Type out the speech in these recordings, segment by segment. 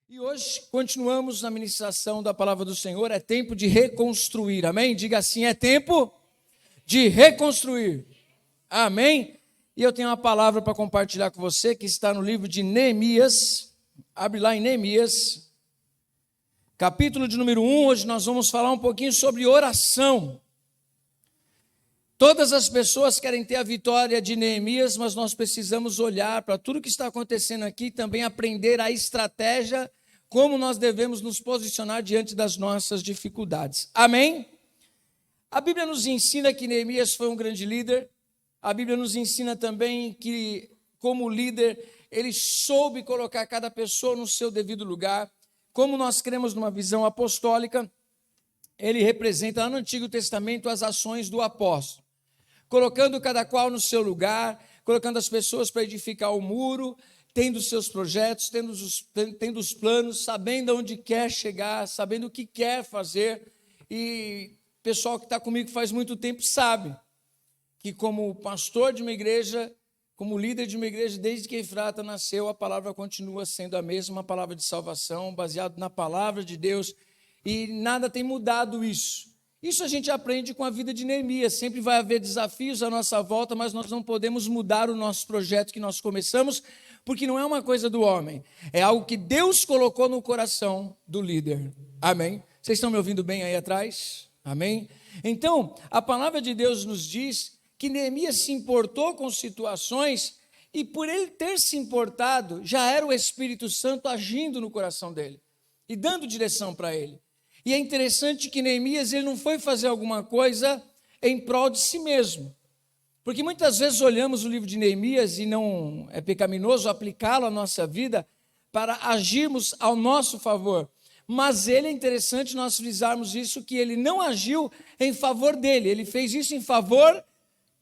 E hoje continuamos na ministração da palavra do Senhor. É tempo de reconstruir, amém? Diga assim, é tempo de reconstruir, amém? E eu tenho uma palavra para compartilhar com você que está no livro de Neemias. Abre lá em Neemias, capítulo de número 1. Hoje nós vamos falar um pouquinho sobre oração. Todas as pessoas querem ter a vitória de Neemias, mas nós precisamos olhar para tudo que está acontecendo aqui e também aprender a estratégia, como nós devemos nos posicionar diante das nossas dificuldades. Amém? A Bíblia nos ensina que Neemias foi um grande líder. A Bíblia nos ensina também que, como líder, ele soube colocar cada pessoa no seu devido lugar. Como nós cremos numa visão apostólica, ele representa lá no Antigo Testamento as ações do apóstolo, colocando cada qual no seu lugar, colocando as pessoas para edificar o muro, tendo os seus projetos, tendo os planos, sabendo aonde quer chegar, sabendo o que quer fazer. E o pessoal que está comigo faz muito tempo sabe que, como pastor de uma igreja, como líder de uma igreja, desde que Efrata nasceu, a palavra continua sendo a mesma, palavra de salvação, baseado na palavra de Deus, e nada tem mudado isso. Isso a gente aprende com a vida de Neemias. Sempre vai haver desafios à nossa volta, mas nós não podemos mudar o nosso projeto que nós começamos, porque não é uma coisa do homem, é algo que Deus colocou no coração do líder. Amém? Vocês estão me ouvindo bem aí atrás? Amém? Então, a palavra de Deus nos diz que Neemias se importou com situações, e por ele ter se importado, já era o Espírito Santo agindo no coração dele e dando direção para ele. E é interessante que Neemias ele não foi fazer alguma coisa em prol de si mesmo. Porque muitas vezes olhamos o livro de Neemias e não é pecaminoso aplicá-lo à nossa vida para agirmos ao nosso favor. Mas ele é interessante nós frisarmos isso, que ele não agiu em favor dele, ele fez isso em favor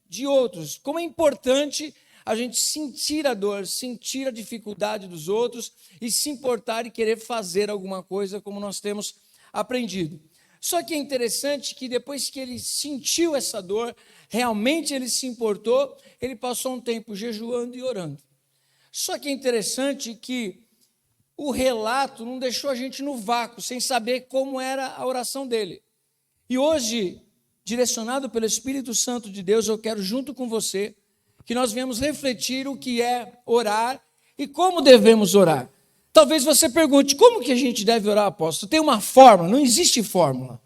de outros. Como é importante a gente sentir a dor, sentir a dificuldade dos outros e se importar e querer fazer alguma coisa, como nós temos aprendido. Só que é interessante que depois que ele sentiu essa dor, realmente ele se importou, ele passou um tempo jejuando e orando. Só que é interessante que o relato não deixou a gente no vácuo, sem saber como era a oração dele. E hoje, direcionado pelo Espírito Santo de Deus, eu quero junto com você, que nós venhamos refletir o que é orar e como devemos orar. Talvez você pergunte, como que a gente deve orar, apóstolo? Tem uma fórmula? Não existe fórmula.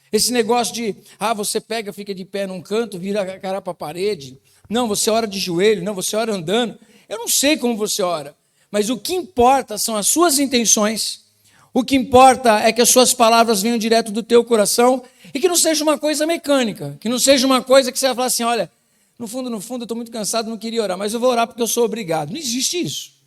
Esse negócio de, você pega, fica de pé num canto, vira a cara para a parede. Não, você ora de joelho. Não, você ora andando. Eu não sei como você ora. Mas o que importa são as suas intenções. O que importa é que as suas palavras venham direto do teu coração e que não seja uma coisa mecânica. Que não seja uma coisa que você vai falar assim, olha, no fundo, eu estou muito cansado, não queria orar, mas eu vou orar porque eu sou obrigado. Não existe isso.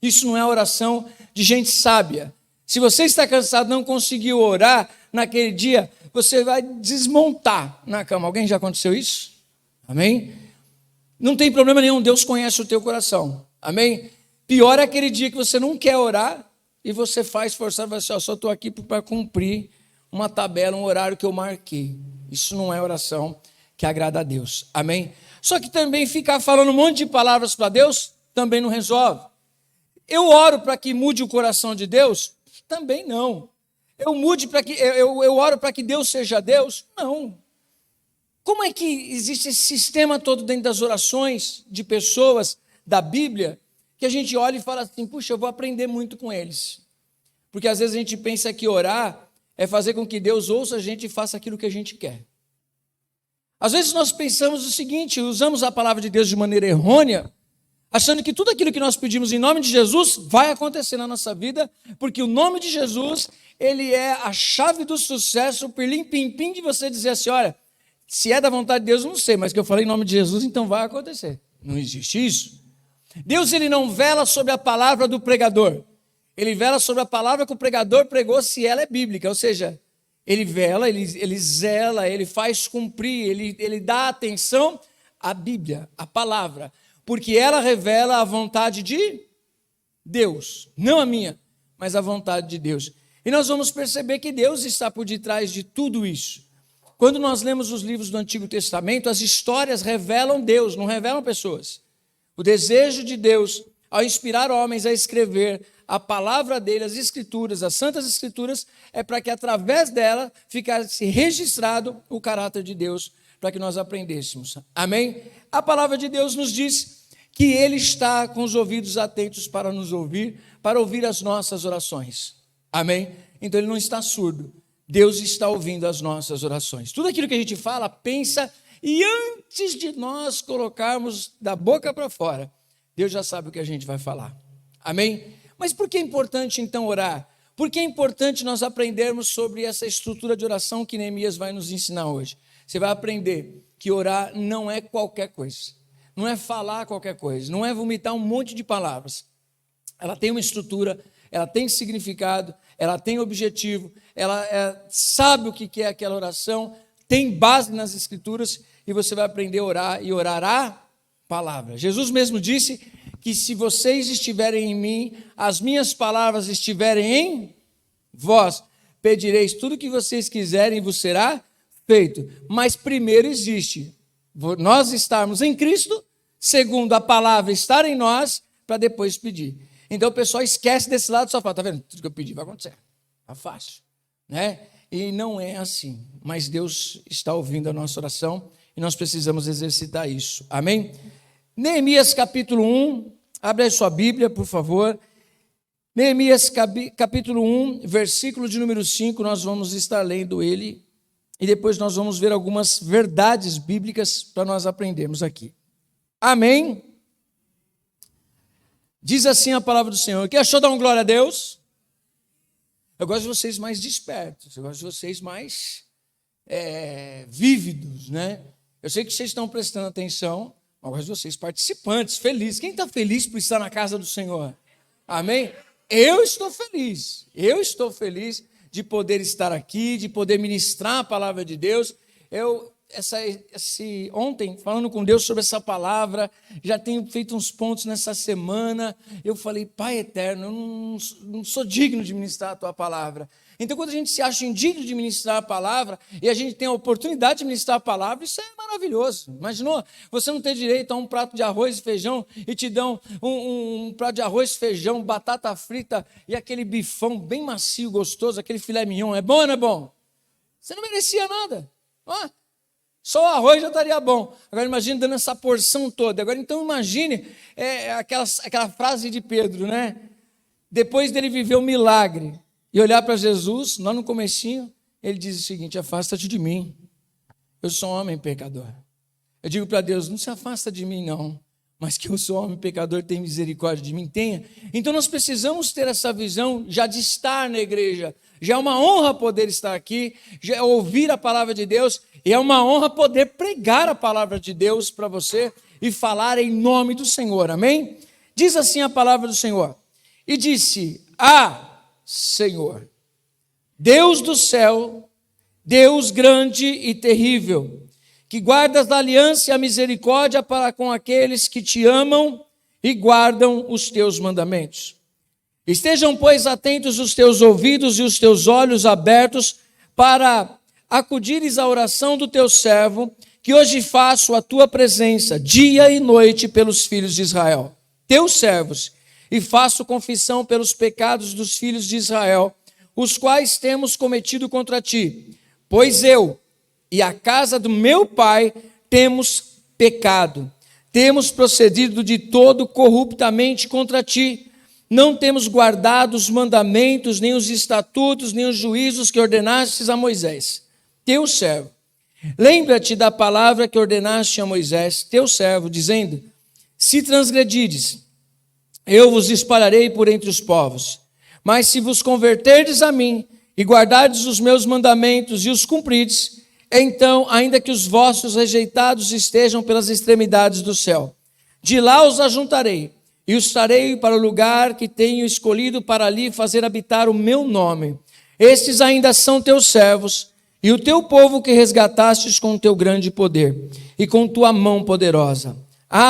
Isso não é oração de gente sábia. Se você está cansado e não conseguiu orar naquele dia, você vai desmontar na cama. Alguém já aconteceu isso? Amém? Não tem problema nenhum, Deus conhece o teu coração. Amém? Pior é aquele dia que você não quer orar e você faz forçar, você só estou aqui para cumprir uma tabela, um horário que eu marquei. Isso não é oração que agrada a Deus. Amém? Só que também ficar falando um monte de palavras para Deus também não resolve. Eu oro para que mude o coração de Deus? Também não. Eu oro para que Deus seja Deus? Não. Como é que existe esse sistema todo dentro das orações de pessoas da Bíblia, que a gente olha e fala assim, puxa, eu vou aprender muito com eles. Porque às vezes a gente pensa que orar é fazer com que Deus ouça a gente e faça aquilo que a gente quer. Às vezes nós pensamos o seguinte, usamos a palavra de Deus de maneira errônea, achando que tudo aquilo que nós pedimos em nome de Jesus vai acontecer na nossa vida, porque o nome de Jesus, ele é a chave do sucesso, o pirlim-pim-pim de você dizer assim, olha, se é da vontade de Deus, eu não sei, mas que eu falei em nome de Jesus, então vai acontecer. Não existe isso. Deus, ele não vela sobre a palavra do pregador, ele vela sobre a palavra que o pregador pregou, se ela é bíblica, ou seja, ele vela, ele zela, ele faz cumprir, ele dá atenção à Bíblia, à palavra, porque ela revela a vontade de Deus, não a minha, mas a vontade de Deus. E nós vamos perceber que Deus está por detrás de tudo isso. Quando nós lemos os livros do Antigo Testamento, as histórias revelam Deus, não revelam pessoas. O desejo de Deus, ao inspirar homens a escrever, a palavra dele, as escrituras, as santas escrituras, é para que através dela ficasse registrado o caráter de Deus, para que nós aprendêssemos. Amém? A palavra de Deus nos diz que ele está com os ouvidos atentos para nos ouvir, para ouvir as nossas orações. Amém? Então ele não está surdo. Deus está ouvindo as nossas orações. Tudo aquilo que a gente fala, pensa, e antes de nós colocarmos da boca para fora, Deus já sabe o que a gente vai falar. Amém? Mas por que é importante então orar? Por que é importante nós aprendermos sobre essa estrutura de oração que Neemias vai nos ensinar hoje? Você vai aprender que orar não é qualquer coisa. Não é falar qualquer coisa. Não é vomitar um monte de palavras. Ela tem uma estrutura, ela tem significado, ela tem objetivo, ela sabe o que é aquela oração, tem base nas escrituras e você vai aprender a orar e orar a palavra. Jesus mesmo disse que se vocês estiverem em mim, as minhas palavras estiverem em vós, pedireis tudo o que vocês quiserem e vos será feito. Mas primeiro existe nós estarmos em Cristo, segundo a palavra estar em nós, para depois pedir. Então o pessoal esquece desse lado e só fala, tá vendo? Tudo que eu pedi vai acontecer. Tá fácil, né? E não é assim. Mas Deus está ouvindo a nossa oração e nós precisamos exercitar isso. Amém? Neemias capítulo 1, abre a sua Bíblia, por favor. Neemias capítulo 1, versículo de número 5, nós vamos estar lendo ele e depois nós vamos ver algumas verdades bíblicas para nós aprendermos aqui. Amém? Diz assim a palavra do Senhor. Quem achou dar uma glória a Deus? Eu gosto de vocês mais despertos, eu gosto de vocês mais vívidos, né? Eu sei que vocês estão prestando atenção, mas eu gosto de vocês participantes, felizes. Quem está feliz por estar na casa do Senhor? Amém? Eu estou feliz de poder estar aqui, de poder ministrar a palavra de Deus. Ontem, falando com Deus sobre essa palavra, já tenho feito uns pontos nessa semana, eu falei, Pai eterno, eu não sou digno de ministrar a tua palavra. Então, quando a gente se acha indigno de ministrar a palavra, e a gente tem a oportunidade de ministrar a palavra, isso é maravilhoso. Imaginou? Você não ter direito a um prato de arroz e feijão, e te dão um prato de arroz, feijão, batata frita, e aquele bifão bem macio, gostoso, aquele filé mignon, é bom ou não é bom? Você não merecia nada, só o arroz já estaria bom. Agora imagine dando essa porção toda. Agora então imagine aquela frase de Pedro, né? Depois dele viver o milagre e olhar para Jesus, lá no comecinho, ele diz o seguinte, afasta-te de mim, eu sou um homem pecador. Eu digo para Deus, não se afasta de mim não, mas que eu sou homem pecador, tem misericórdia de mim, tenha. Então nós precisamos ter essa visão já de estar na igreja. Já é uma honra poder estar aqui, já é ouvir a palavra de Deus, e é uma honra poder pregar a palavra de Deus para você e falar em nome do Senhor, amém? Diz assim a palavra do Senhor, e disse, Senhor, Deus do céu, Deus grande e terrível, que guardas a aliança e a misericórdia para com aqueles que te amam e guardam os teus mandamentos. Estejam, pois, atentos os teus ouvidos e os teus olhos abertos para acudires à oração do teu servo, que hoje faço a tua presença, dia e noite, pelos filhos de Israel, teus servos, e faço confissão pelos pecados dos filhos de Israel, os quais temos cometido contra ti, pois eu e a casa do meu pai temos pecado, temos procedido de todo corruptamente contra ti, não temos guardado os mandamentos, nem os estatutos, nem os juízos que ordenastes a Moisés, teu servo. Lembra-te da palavra que ordenaste a Moisés, teu servo, dizendo, se transgredides, eu vos espalharei por entre os povos, mas se vos converterdes a mim e guardardes os meus mandamentos e os cumprides, então, ainda que os vossos rejeitados estejam pelas extremidades do céu, de lá os ajuntarei e os trarei para o lugar que tenho escolhido para ali fazer habitar o meu nome. Estes ainda são teus servos e o teu povo que resgatastes com o teu grande poder e com tua mão poderosa.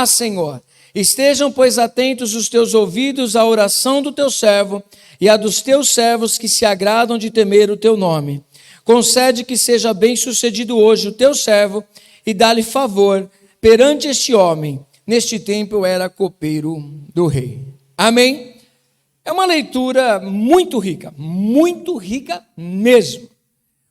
Senhor, estejam, pois, atentos os teus ouvidos à oração do teu servo e à dos teus servos que se agradam de temer o teu nome. Concede que seja bem sucedido hoje o teu servo e dá-lhe favor perante este homem. Neste tempo eu era copeiro do rei. Amém? É uma leitura muito rica mesmo.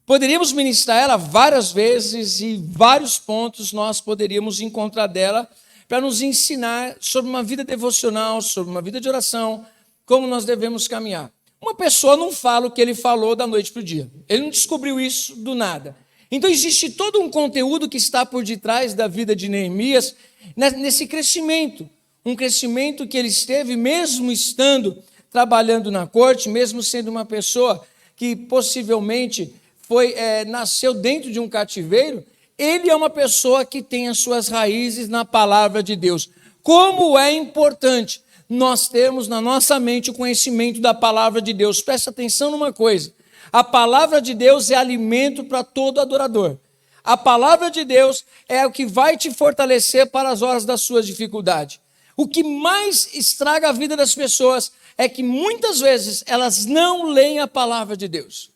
Poderíamos ministrar ela várias vezes e vários pontos nós poderíamos encontrar dela para nos ensinar sobre uma vida devocional, sobre uma vida de oração, como nós devemos caminhar. Uma pessoa não fala o que ele falou da noite para o dia. Ele não descobriu isso do nada. Então existe todo um conteúdo que está por detrás da vida de Neemias, nesse crescimento. Um crescimento que ele esteve mesmo estando trabalhando na corte, mesmo sendo uma pessoa que possivelmente nasceu dentro de um cativeiro. Ele é uma pessoa que tem as suas raízes na palavra de Deus. Como é importante nós termos na nossa mente o conhecimento da palavra de Deus. Presta atenção numa coisa: a palavra de Deus é alimento para todo adorador. A palavra de Deus é o que vai te fortalecer para as horas da sua dificuldade. O que mais estraga a vida das pessoas é que muitas vezes elas não leem a palavra de Deus.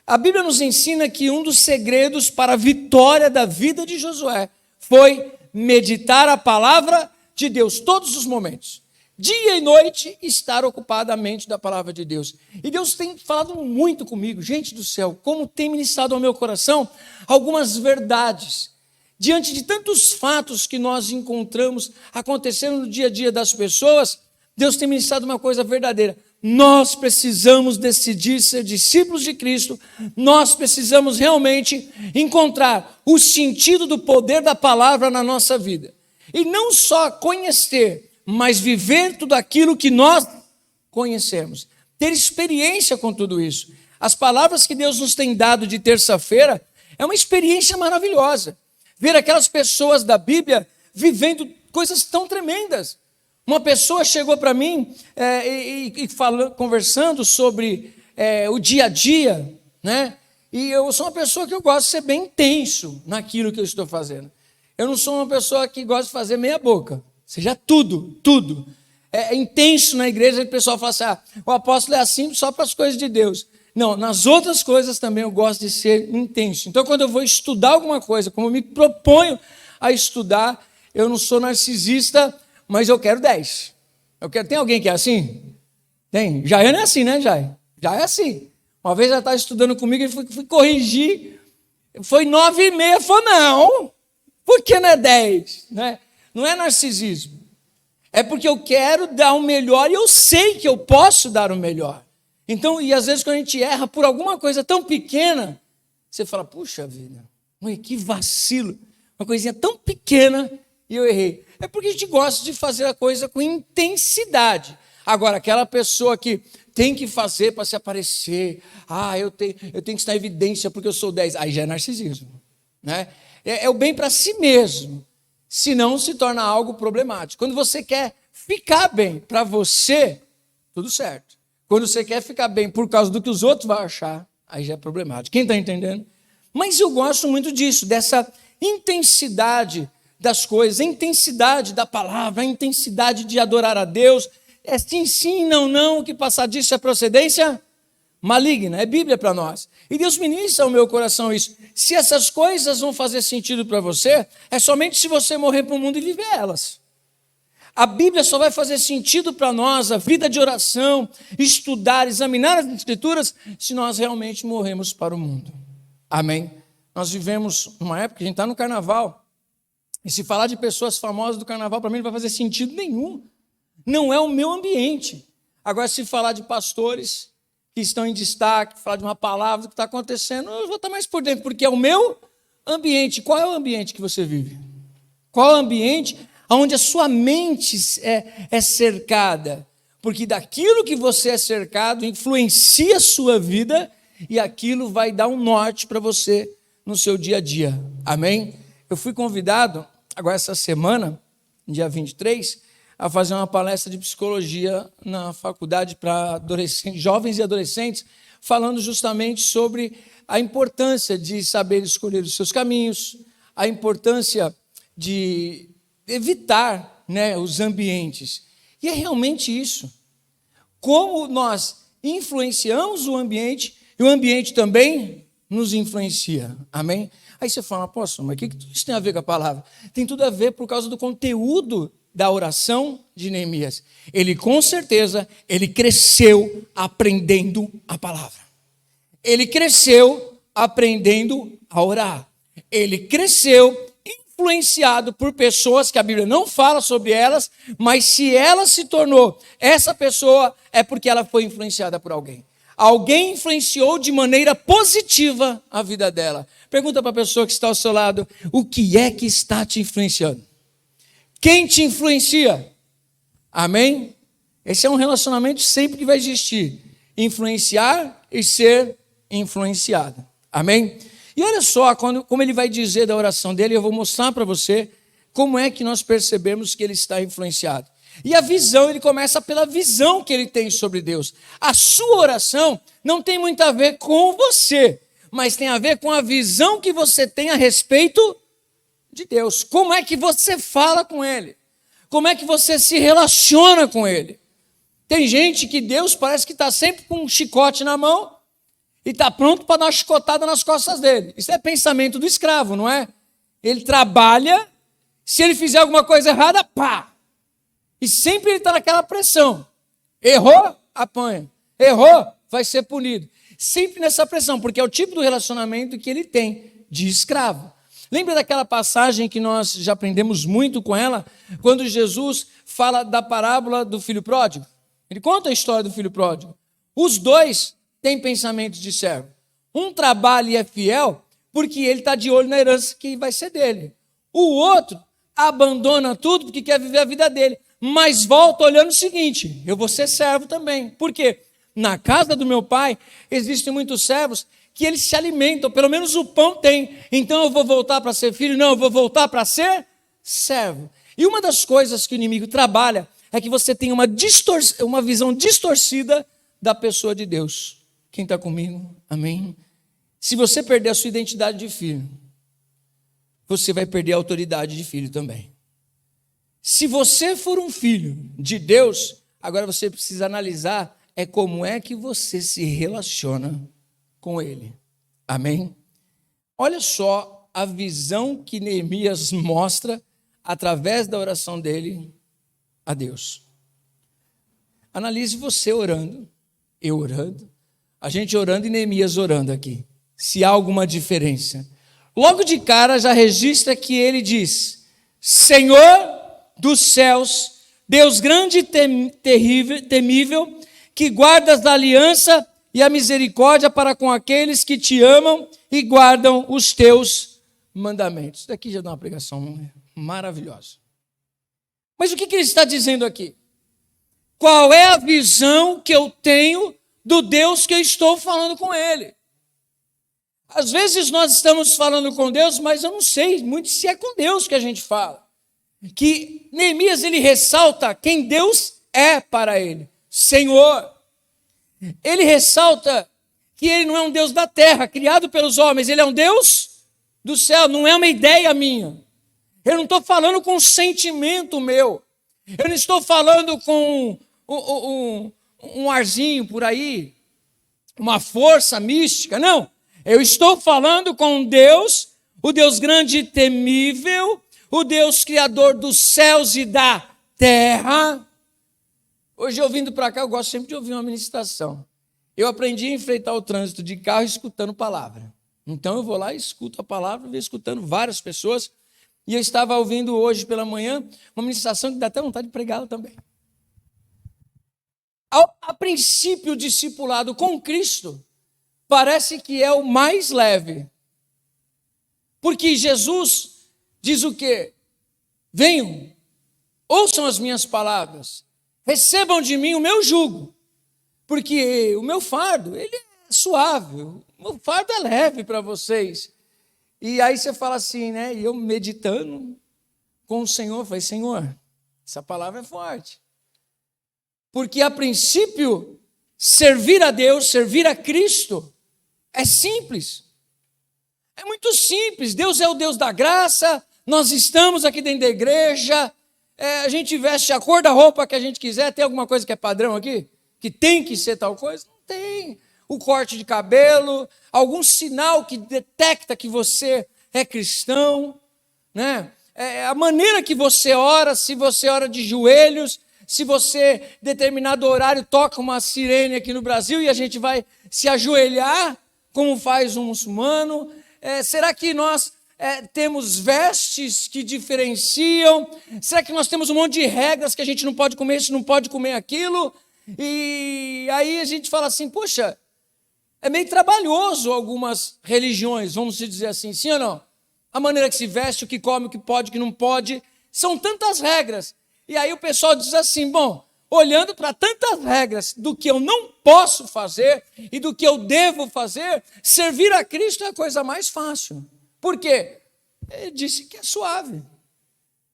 A Bíblia nos ensina que um dos segredos para a vitória da vida de Josué foi meditar a palavra de Deus todos os momentos. Dia e noite, estar ocupado a mente da palavra de Deus. E Deus tem falado muito comigo, gente do céu, como tem ministrado ao meu coração algumas verdades. Diante de tantos fatos que nós encontramos acontecendo no dia a dia das pessoas, Deus tem ministrado uma coisa verdadeira. Nós precisamos decidir ser discípulos de Cristo, nós precisamos realmente encontrar o sentido do poder da palavra na nossa vida. E não só conhecer, mas viver tudo aquilo que nós conhecemos. Ter experiência com tudo isso. As palavras que Deus nos tem dado de terça-feira é uma experiência maravilhosa. Ver aquelas pessoas da Bíblia vivendo coisas tão tremendas. Uma pessoa chegou para mim conversando sobre o dia a dia, né? E eu sou uma pessoa que eu gosto de ser bem intenso naquilo que eu estou fazendo. Eu não sou uma pessoa que gosta de fazer meia boca. Seja tudo. É intenso na igreja, o pessoal fala assim, o apóstolo é assim só para as coisas de Deus. Não, nas outras coisas também eu gosto de ser intenso. Então, quando eu vou estudar alguma coisa, como eu me proponho a estudar, eu não sou narcisista, mas eu quero 10. Tem alguém que é assim? Tem. Jaiane é assim, né, Jai? Já é assim. Uma vez ela estava estudando comigo e fui corrigir. Foi 9,5. Falei, não, por que não é 10? Né? Não é narcisismo. É porque eu quero dar o melhor e eu sei que eu posso dar o melhor. Então, e às vezes quando a gente erra por alguma coisa tão pequena, você fala, puxa vida, que vacilo. Uma coisinha tão pequena e eu errei. É porque a gente gosta de fazer a coisa com intensidade. Agora, aquela pessoa que tem que fazer para se aparecer, eu tenho que estar em evidência porque eu sou 10, aí já é narcisismo. Né? É o bem para si mesmo. Senão se torna algo problemático. Quando você quer ficar bem para você, tudo certo. Quando você quer ficar bem por causa do que os outros vão achar, aí já é problemático. Quem está entendendo? Mas eu gosto muito disso, dessa intensidade das coisas, a intensidade da palavra, a intensidade de adorar a Deus. É sim, não, o que passar disso é procedência maligna, é Bíblia para nós. E Deus ministra ao meu coração isso. Se essas coisas vão fazer sentido para você, é somente se você morrer para o mundo e viver elas. A Bíblia só vai fazer sentido para nós, a vida de oração, estudar, examinar as Escrituras, se nós realmente morremos para o mundo. Amém? Nós vivemos numa época que a gente está no carnaval, e se falar de pessoas famosas do carnaval, para mim não vai fazer sentido nenhum. Não é o meu ambiente. Agora, se falar de pastores que estão em destaque, falar de uma palavra do que está acontecendo, eu vou estar mais por dentro, porque é o meu ambiente. Qual é o ambiente que você vive? Qual é o ambiente onde a sua mente é cercada? Porque daquilo que você é cercado influencia a sua vida e aquilo vai dar um norte para você no seu dia a dia. Amém? Eu fui convidado, agora essa semana, dia 23, a fazer uma palestra de psicologia na faculdade para jovens e adolescentes, falando justamente sobre a importância de saber escolher os seus caminhos, a importância de evitar, né, os ambientes. E é realmente isso. Como nós influenciamos o ambiente e o ambiente também nos influencia. Amém? Aí você fala, apóstolo, mas o que isso tem a ver com a palavra? Tem tudo a ver por causa do conteúdo da oração de Neemias? Ele, com certeza, ele cresceu aprendendo a palavra. Ele cresceu aprendendo a orar. Ele cresceu influenciado por pessoas que a Bíblia não fala sobre elas, mas se ela se tornou essa pessoa, é porque ela foi influenciada por alguém. Alguém influenciou de maneira positiva a vida dela. Pergunta para a pessoa que está ao seu lado, o que é que está te influenciando? Quem te influencia? Amém? Esse é um relacionamento sempre que vai existir. Influenciar e ser influenciado. Amém? E olha só como ele vai dizer da oração dele, eu vou mostrar para você como é que nós percebemos que ele está influenciado. E a visão, ele começa pela visão que ele tem sobre Deus. A sua oração não tem muito a ver com você, mas tem a ver com a visão que você tem a respeito de Deus. Como é que você fala com Ele? Como é que você se relaciona com Ele? Tem gente que Deus parece que está sempre com um chicote na mão e está pronto para dar uma chicotada nas costas dele. Isso é pensamento do escravo, não é? Ele trabalha, se ele fizer alguma coisa errada, pá! E sempre ele está naquela pressão. Errou, apanha. Errou, vai ser punido. Sempre nessa pressão, porque é o tipo do relacionamento que ele tem de escravo. Lembra daquela passagem que nós já aprendemos muito com ela, quando Jesus fala da parábola do filho pródigo? Ele conta a história do filho pródigo. Os dois têm pensamentos de servo. Um trabalha e é fiel, porque ele está de olho na herança que vai ser dele. O outro abandona tudo porque quer viver a vida dele. Mas volta olhando o seguinte, eu vou ser servo também. Por quê? Na casa do meu pai existem muitos servos que eles se alimentam, pelo menos o pão tem. Então eu vou voltar para ser filho? Não, eu vou voltar para ser servo. E uma das coisas que o inimigo trabalha é que você tenha uma visão distorcida da pessoa de Deus. Quem está comigo? Amém? Se você perder a sua identidade de filho, você vai perder a autoridade de filho também. Se você for um filho de Deus, agora você precisa analisar como é que você se relaciona com Ele. Amém? Olha só a visão que Neemias mostra através da oração dele a Deus. Analise você orando, eu orando, a gente orando e Neemias orando aqui. Se há alguma diferença. Logo de cara já registra que ele diz, Senhor dos céus, Deus grande e temível, que guardas a aliança e a misericórdia para com aqueles que te amam e guardam os teus mandamentos. Isso daqui já dá uma pregação maravilhosa. Mas o que ele está dizendo aqui? Qual é a visão que eu tenho do Deus que eu estou falando com Ele? Às vezes nós estamos falando com Deus, mas eu não sei muito se é com Deus que a gente fala. Que Neemias ele ressalta quem Deus é para ele, Senhor. Ele ressalta que ele não é um Deus da terra, criado pelos homens, ele é um Deus do céu, não é uma ideia minha. Eu não estou falando com um sentimento meu, eu não estou falando com um arzinho por aí, uma força mística, não. Eu estou falando com Deus, o Deus grande e temível, o Deus criador dos céus e da terra. Hoje, eu vindo para cá, eu gosto sempre de ouvir uma ministração. Eu aprendi a enfrentar o trânsito de carro escutando palavra. Então, eu vou lá e escuto a palavra, vou escutando várias pessoas. E eu estava ouvindo hoje pela manhã uma ministração que dá até vontade de pregá-la também. A princípio, o discipulado com Cristo parece que é o mais leve. Porque Jesus diz o quê? Venham, ouçam as minhas palavras, recebam de mim o meu jugo, porque o meu fardo, ele é suave, o meu fardo é leve para vocês. E aí você fala assim, né? E eu meditando com o Senhor, falei, Senhor, essa palavra é forte. Porque a princípio, servir a Deus, servir a Cristo, é simples. É muito simples. Deus é o Deus da graça. Nós estamos aqui dentro da igreja, a gente veste a cor da roupa que a gente quiser. Tem alguma coisa que é padrão aqui? Que tem que ser tal coisa? Não tem. O corte de cabelo, algum sinal que detecta que você é cristão, né? a maneira que você ora, se você ora de joelhos, se você, determinado horário, toca uma sirene aqui no Brasil e a gente vai se ajoelhar, como faz um muçulmano. Será que nós temos vestes que diferenciam? Será que nós temos um monte de regras que a gente não pode comer isso, não pode comer aquilo? E aí a gente fala assim, poxa, é meio trabalhoso algumas religiões, vamos dizer assim, sim ou não? A maneira que se veste, o que come, o que pode, o que não pode, são tantas regras. E aí o pessoal diz assim, bom, olhando para tantas regras do que eu não posso fazer e do que eu devo fazer, servir a Cristo é a coisa mais fácil. Por quê? Ele disse que é suave.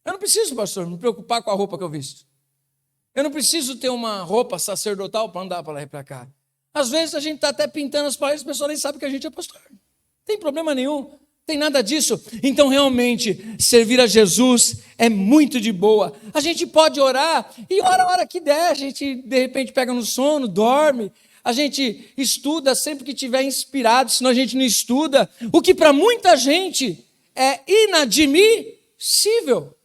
Eu não preciso, pastor, me preocupar com a roupa que eu visto. Eu não preciso ter uma roupa sacerdotal para andar para lá e para cá. Às vezes a gente está até pintando as paredes, o pessoal nem sabe que a gente é pastor. Não tem problema nenhum. Tem nada disso. Então, realmente, servir a Jesus é muito de boa. A gente pode orar, e ora a hora que der. A gente, de repente, pega no sono, dorme. A gente estuda sempre que estiver inspirado, senão a gente não estuda. O que para muita gente é inadmissível.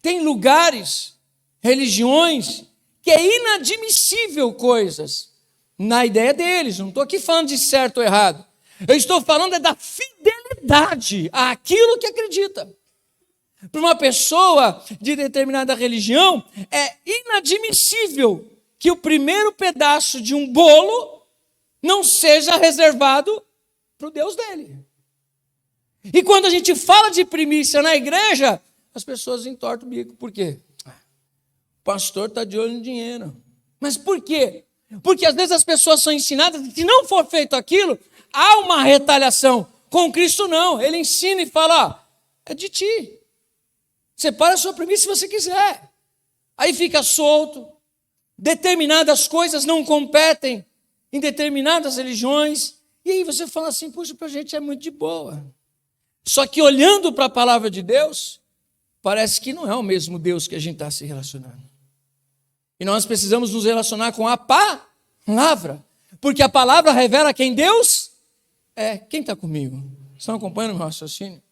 Tem lugares, religiões, que é inadmissível coisas. Na ideia deles, não estou aqui falando de certo ou errado. Eu estou falando da fidelidade àquilo que acredita. Para uma pessoa de determinada religião, é inadmissível que o primeiro pedaço de um bolo não seja reservado para o Deus dele. E quando a gente fala de primícia na igreja, as pessoas entortam o bico. Por quê? O pastor está de olho no dinheiro. Mas por quê? Porque às vezes as pessoas são ensinadas que se não for feito aquilo, há uma retaliação. Com Cristo não, ele ensina e fala, é de ti. Separa a sua primícia se você quiser. Aí fica solto. Determinadas coisas não competem em determinadas religiões. E aí você fala assim, puxa, para a gente é muito de boa. Só que olhando para a palavra de Deus, parece que não é o mesmo Deus que a gente está se relacionando. E nós precisamos nos relacionar com a palavra. Porque a palavra revela quem Deus é. Quem está comigo? Estão acompanhando o meu raciocínio?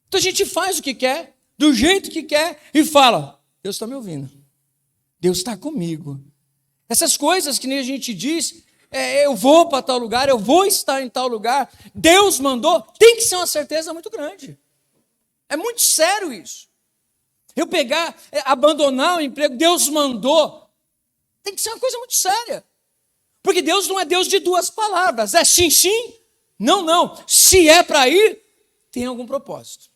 Então a gente faz o que quer, do jeito que quer, e fala, Deus está me ouvindo. Deus está comigo. Essas coisas que nem a gente diz, eu vou para tal lugar, eu vou estar em tal lugar, Deus mandou, tem que ser uma certeza muito grande. É muito sério isso. Eu pegar, abandonar o emprego, Deus mandou, tem que ser uma coisa muito séria. Porque Deus não é Deus de duas palavras, é sim, sim, não, não. Se é para ir, tem algum propósito.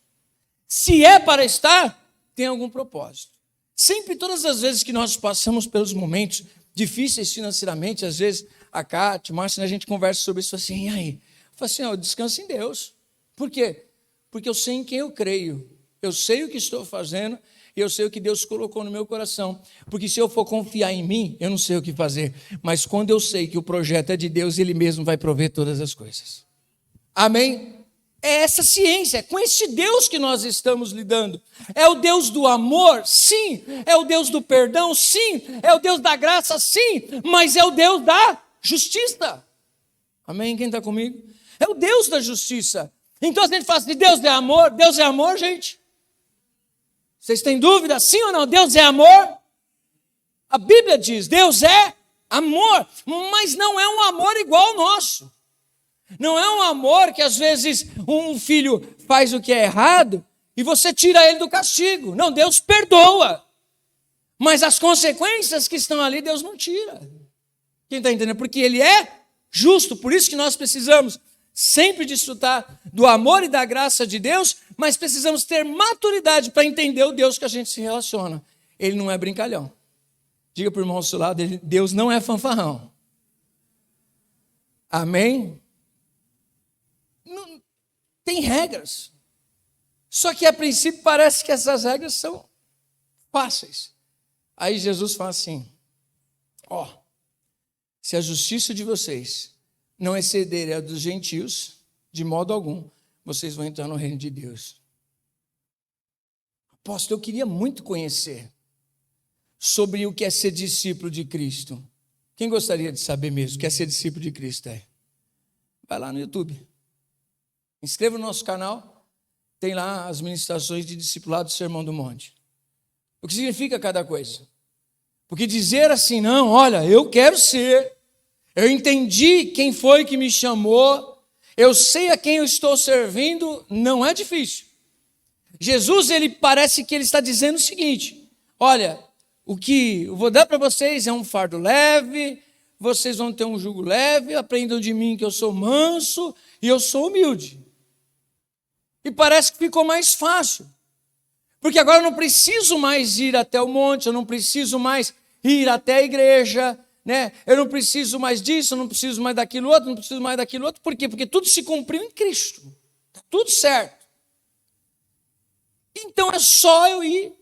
Se é para estar, tem algum propósito. Sempre, todas as vezes que nós passamos pelos momentos difíceis financeiramente, às vezes a Cátia, Márcia, a gente conversa sobre isso assim, e aí? Eu falo assim, eu descanso em Deus. Por quê? Porque eu sei em quem eu creio. Eu sei o que estou fazendo e eu sei o que Deus colocou no meu coração. Porque se eu for confiar em mim, eu não sei o que fazer. Mas quando eu sei que o projeto é de Deus, Ele mesmo vai prover todas as coisas. Amém? É essa ciência, é com esse Deus que nós estamos lidando. É o Deus do amor? Sim. É o Deus do perdão? Sim. É o Deus da graça? Sim. Mas é o Deus da justiça. Amém? Quem está comigo? É o Deus da justiça. Então a gente fala assim, Deus é amor, gente? Vocês têm dúvida, sim ou não? Deus é amor? A Bíblia diz, Deus é amor, mas não é um amor igual ao nosso. Não é um amor que às vezes um filho faz o que é errado e você tira ele do castigo. Não, Deus perdoa. Mas as consequências que estão ali, Deus não tira. Quem está entendendo? Porque Ele é justo, por isso que nós precisamos sempre desfrutar do amor e da graça de Deus, mas precisamos ter maturidade para entender o Deus que a gente se relaciona. Ele não é brincalhão. Diga para o irmão ao seu lado, Deus não é fanfarrão. Amém? Não, tem regras. Só que a princípio parece que essas regras são fáceis. Aí Jesus fala assim, se a justiça de vocês não exceder a dos gentios, de modo algum, vocês vão entrar no reino de Deus. Apóstolo, eu queria muito conhecer sobre o que é ser discípulo de Cristo. Quem gostaria de saber mesmo o que é ser discípulo de Cristo? Vai lá no YouTube. Inscreva no nosso canal tem lá as ministrações de discipulado do Sermão do Monte. O que significa cada coisa? Porque dizer assim, não, olha, eu quero ser, eu entendi quem foi que me chamou, eu sei a quem eu estou servindo, não é difícil. Jesus, ele parece que ele está dizendo o seguinte, olha, o que eu vou dar para vocês é um fardo leve, vocês vão ter um jugo leve, aprendam de mim que eu sou manso e eu sou humilde. E parece que ficou mais fácil. Porque agora eu não preciso mais ir até o monte, eu não preciso mais ir até a igreja, né? Eu não preciso mais disso, eu não preciso mais daquilo outro, não preciso mais daquilo outro. Por quê? Porque tudo se cumpriu em Cristo. Está tudo certo. Então é só eu ir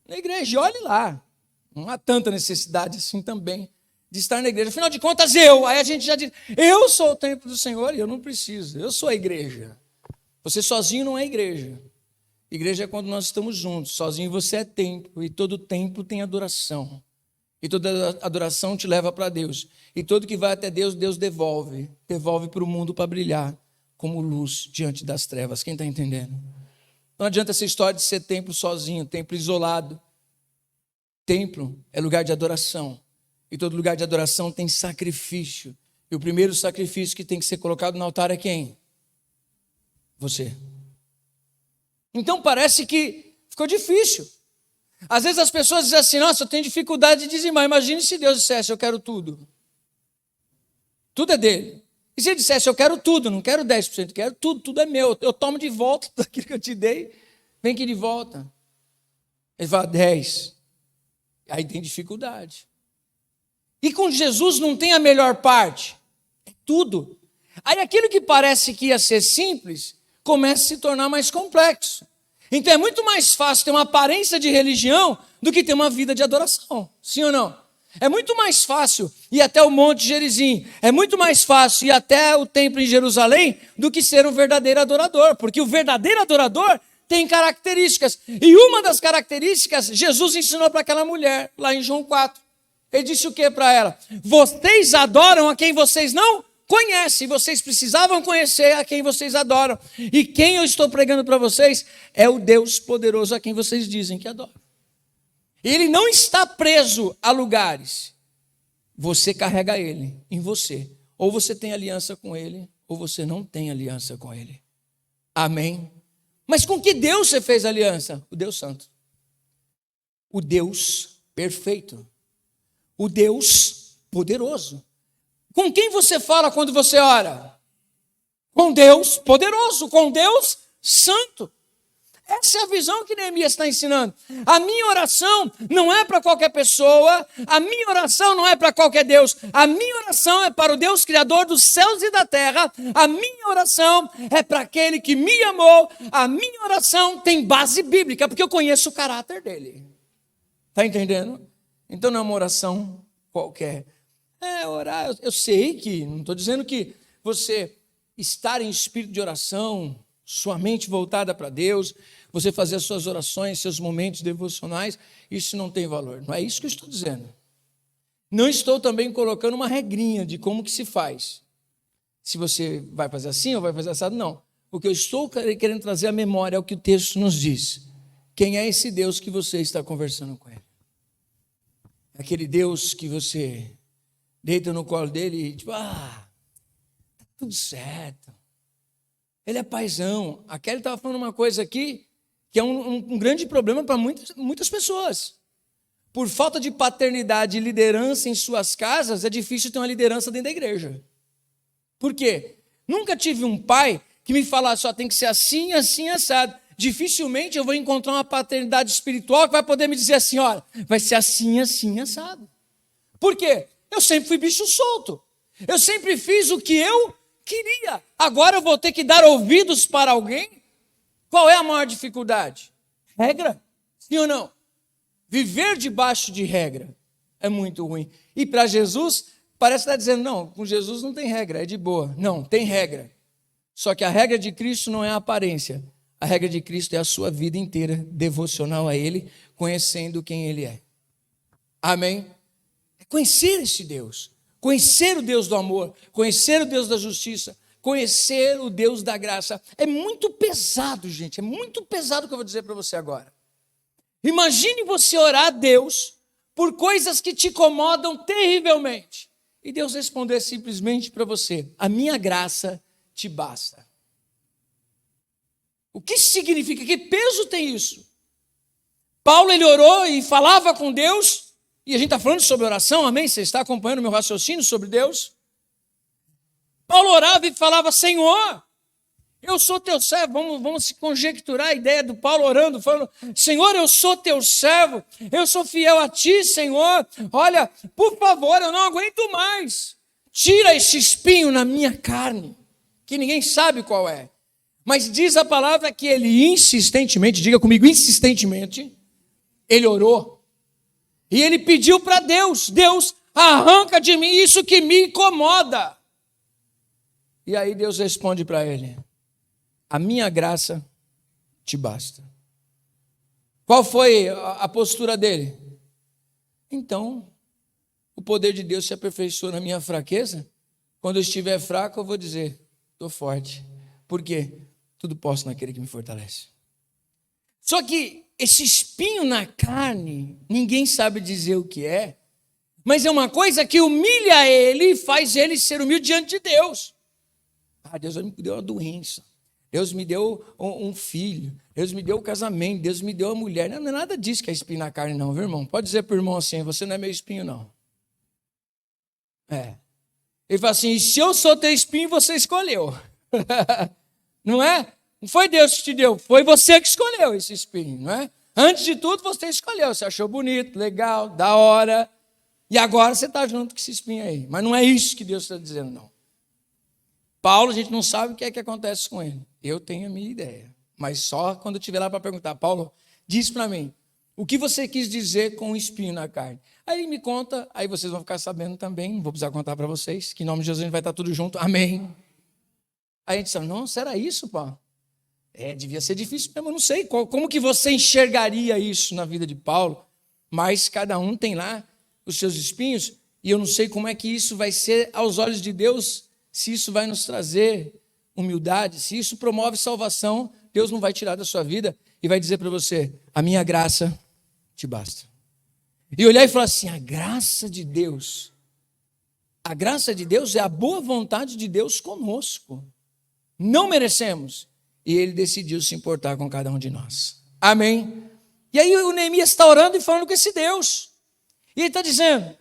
na igreja. E olhe lá, não há tanta necessidade assim também de estar na igreja. Afinal de contas, aí a gente já diz, eu sou o templo do Senhor e eu não preciso, eu sou a igreja. Você sozinho não é igreja. Igreja é quando nós estamos juntos. Sozinho você é templo. E todo templo tem adoração. E toda adoração te leva para Deus. E todo que vai até Deus, Deus devolve. Devolve para o mundo para brilhar como luz diante das trevas. Quem está entendendo? Não adianta essa história de ser templo sozinho, templo isolado. Templo é lugar de adoração. E todo lugar de adoração tem sacrifício. E o primeiro sacrifício que tem que ser colocado no altar é quem? Você. Então parece que ficou difícil. Às vezes as pessoas dizem assim, nossa, eu tenho dificuldade de dizimar. Imagine se Deus dissesse, eu quero tudo. Tudo é dele. E se ele dissesse, eu quero tudo, não quero 10%, quero tudo, tudo é meu. Eu tomo de volta daquilo que eu te dei, vem aqui de volta. Ele fala, 10. Aí tem dificuldade. E com Jesus não tem a melhor parte. É tudo. Aí aquilo que parece que ia ser simples, começa a se tornar mais complexo. Então é muito mais fácil ter uma aparência de religião do que ter uma vida de adoração. Sim ou não? É muito mais fácil ir até o Monte Gerizim. É muito mais fácil ir até o templo em Jerusalém do que ser um verdadeiro adorador. Porque o verdadeiro adorador tem características. E uma das características, Jesus ensinou para aquela mulher, lá em João 4. Ele disse o que para ela? Vocês adoram a quem vocês não conhecem. Vocês precisavam conhecer a quem vocês adoram. E quem eu estou pregando para vocês é o Deus poderoso a quem vocês dizem que adoram. Ele não está preso a lugares. Você carrega ele em você. Ou você tem aliança com ele, ou você não tem aliança com ele. Amém? Mas com que Deus você fez aliança? O Deus Santo. O Deus perfeito. O Deus poderoso. Com quem você fala quando você ora? Com Deus poderoso, com Deus santo. Essa é a visão que Neemias está ensinando. A minha oração não é para qualquer pessoa, a minha oração não é para qualquer Deus, a minha oração é para o Deus Criador dos céus e da terra, a minha oração é para aquele que me amou, a minha oração tem base bíblica, porque eu conheço o caráter dele. Está entendendo? Então não é uma oração qualquer. Orar, eu sei que, não estou dizendo que você estar em espírito de oração, sua mente voltada para Deus, você fazer as suas orações, seus momentos devocionais, isso não tem valor. Não é isso que eu estou dizendo. Não estou também colocando uma regrinha de como que se faz. Se você vai fazer assim ou vai fazer assado, não. O que eu estou querendo trazer à memória é o que o texto nos diz. Quem é esse Deus que você está conversando com ele? Aquele Deus que você deita no colo dele e tipo, tá tudo certo. Ele é paizão. A Kelly estava falando uma coisa aqui que é um grande problema para muitas pessoas. Por falta de paternidade e liderança em suas casas, é difícil ter uma liderança dentro da igreja. Por quê? Nunca tive um pai que me falasse, só tem que ser assim, assim, assado. Dificilmente eu vou encontrar uma paternidade espiritual que vai poder me dizer assim, olha, vai ser assim, assim, assado. Por quê? Eu sempre fui bicho solto. Eu sempre fiz o que eu queria. Agora eu vou ter que dar ouvidos para alguém? Qual é a maior dificuldade? Regra? Sim ou não? Viver debaixo de regra é muito ruim. E para Jesus, parece estar dizendo, não, com Jesus não tem regra, é de boa. Não, tem regra. Só que a regra de Cristo não é a aparência. A regra de Cristo é a sua vida inteira devocional a Ele, conhecendo quem Ele é. Amém? É conhecer esse Deus. Conhecer o Deus do amor, conhecer o Deus da justiça, conhecer o Deus da graça. É muito pesado, gente, é muito pesado o que eu vou dizer para você agora. Imagine você orar a Deus por coisas que te incomodam terrivelmente. E Deus responder simplesmente para você: a minha graça te basta. O que significa? Que peso tem isso? Paulo, ele orou e falava com Deus, e a gente está falando sobre oração, amém? Você está acompanhando o meu raciocínio sobre Deus? Paulo orava e falava: Senhor, eu sou teu servo. Vamos se conjecturar a ideia do Paulo orando, falando: Senhor, eu sou teu servo, eu sou fiel a ti, Senhor. Olha, por favor, eu não aguento mais. Tira esse espinho na minha carne, que ninguém sabe qual é. Mas diz a palavra que ele insistentemente, diga comigo, insistentemente, ele orou. E ele pediu para Deus: Deus, arranca de mim isso que me incomoda. E aí Deus responde para ele: a minha graça te basta. Qual foi a postura dele? Então, o poder de Deus se aperfeiçoa na minha fraqueza. Quando eu estiver fraco, eu vou dizer: estou forte. Por quê? Tudo posso naquele que me fortalece. Só que esse espinho na carne, ninguém sabe dizer o que é, mas é uma coisa que humilha ele e faz ele ser humilde diante de Deus. Deus me deu uma doença, Deus me deu um filho, Deus me deu um casamento, Deus me deu uma mulher. Não é nada disso que é espinho na carne não, viu, irmão? Pode dizer para o irmão assim: você não é meu espinho não. Ele fala assim: se eu sou teu espinho, você escolheu. Não é? Não foi Deus que te deu, foi você que escolheu esse espinho, não é? Antes de tudo, você escolheu, você achou bonito, legal, da hora, e agora você está junto com esse espinho aí. Mas não é isso que Deus está dizendo, não. Paulo, a gente não sabe o que é que acontece com ele. Eu tenho a minha ideia, mas só quando eu estiver lá para perguntar: Paulo, diz para mim, o que você quis dizer com o espinho na carne? Aí ele me conta, aí vocês vão ficar sabendo também, não vou precisar contar para vocês, que em nome de Jesus a gente vai estar tudo junto, amém. Aí a gente fala: não, será isso, Paulo? Devia ser difícil mesmo, eu não sei como que você enxergaria isso na vida de Paulo, mas cada um tem lá os seus espinhos, e eu não sei como é que isso vai ser aos olhos de Deus, se isso vai nos trazer humildade, se isso promove salvação. Deus não vai tirar da sua vida e vai dizer para você: a minha graça te basta. E olhar e falar assim: a graça de Deus é a boa vontade de Deus conosco. Não merecemos. E ele decidiu se importar com cada um de nós. Amém? E aí o Neemias está orando e falando com esse Deus. E ele está dizendo: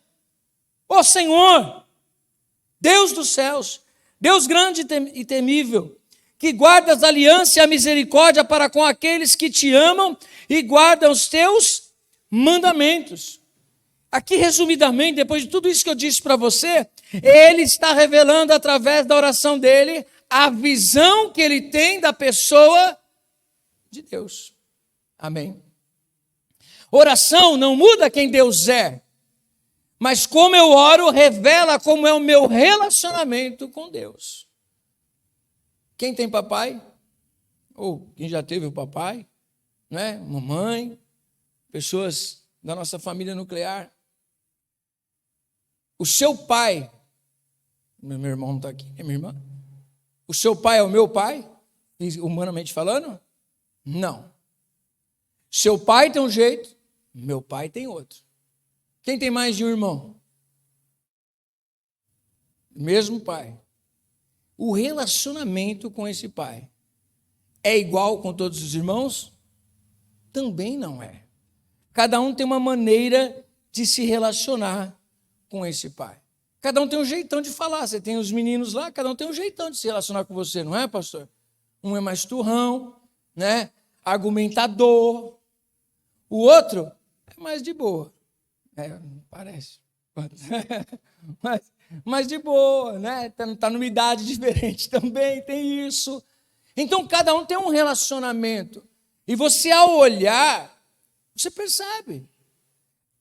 ó Senhor, Deus dos céus, Deus grande e temível, que guarda as alianças e a misericórdia para com aqueles que te amam e guardam os teus mandamentos. Aqui, resumidamente, depois de tudo isso que eu disse para você, ele está revelando através da oração dele a visão que ele tem da pessoa de Deus. Amém? Oração não muda quem Deus é, mas como eu oro revela como é o meu relacionamento com Deus. Quem tem papai, ou quem já teve o papai, né? Mamãe, pessoas da nossa família nuclear. O seu pai, meu irmão não está aqui, é minha irmã. O seu pai é o meu pai, humanamente falando? Não. Seu pai tem um jeito, meu pai tem outro. Quem tem mais de um irmão? Mesmo pai. O relacionamento com esse pai é igual com todos os irmãos? Também não é. Cada um tem uma maneira de se relacionar com esse pai. Cada um tem um jeitão de falar. Você tem os meninos lá, cada um tem um jeitão de se relacionar com você, não é, pastor? Um é mais turrão, né? Argumentador. O outro é mais de boa. Parece. Mas de boa, né? Está numa idade diferente também, tem isso. Então, cada um tem um relacionamento. E você, ao olhar, você percebe.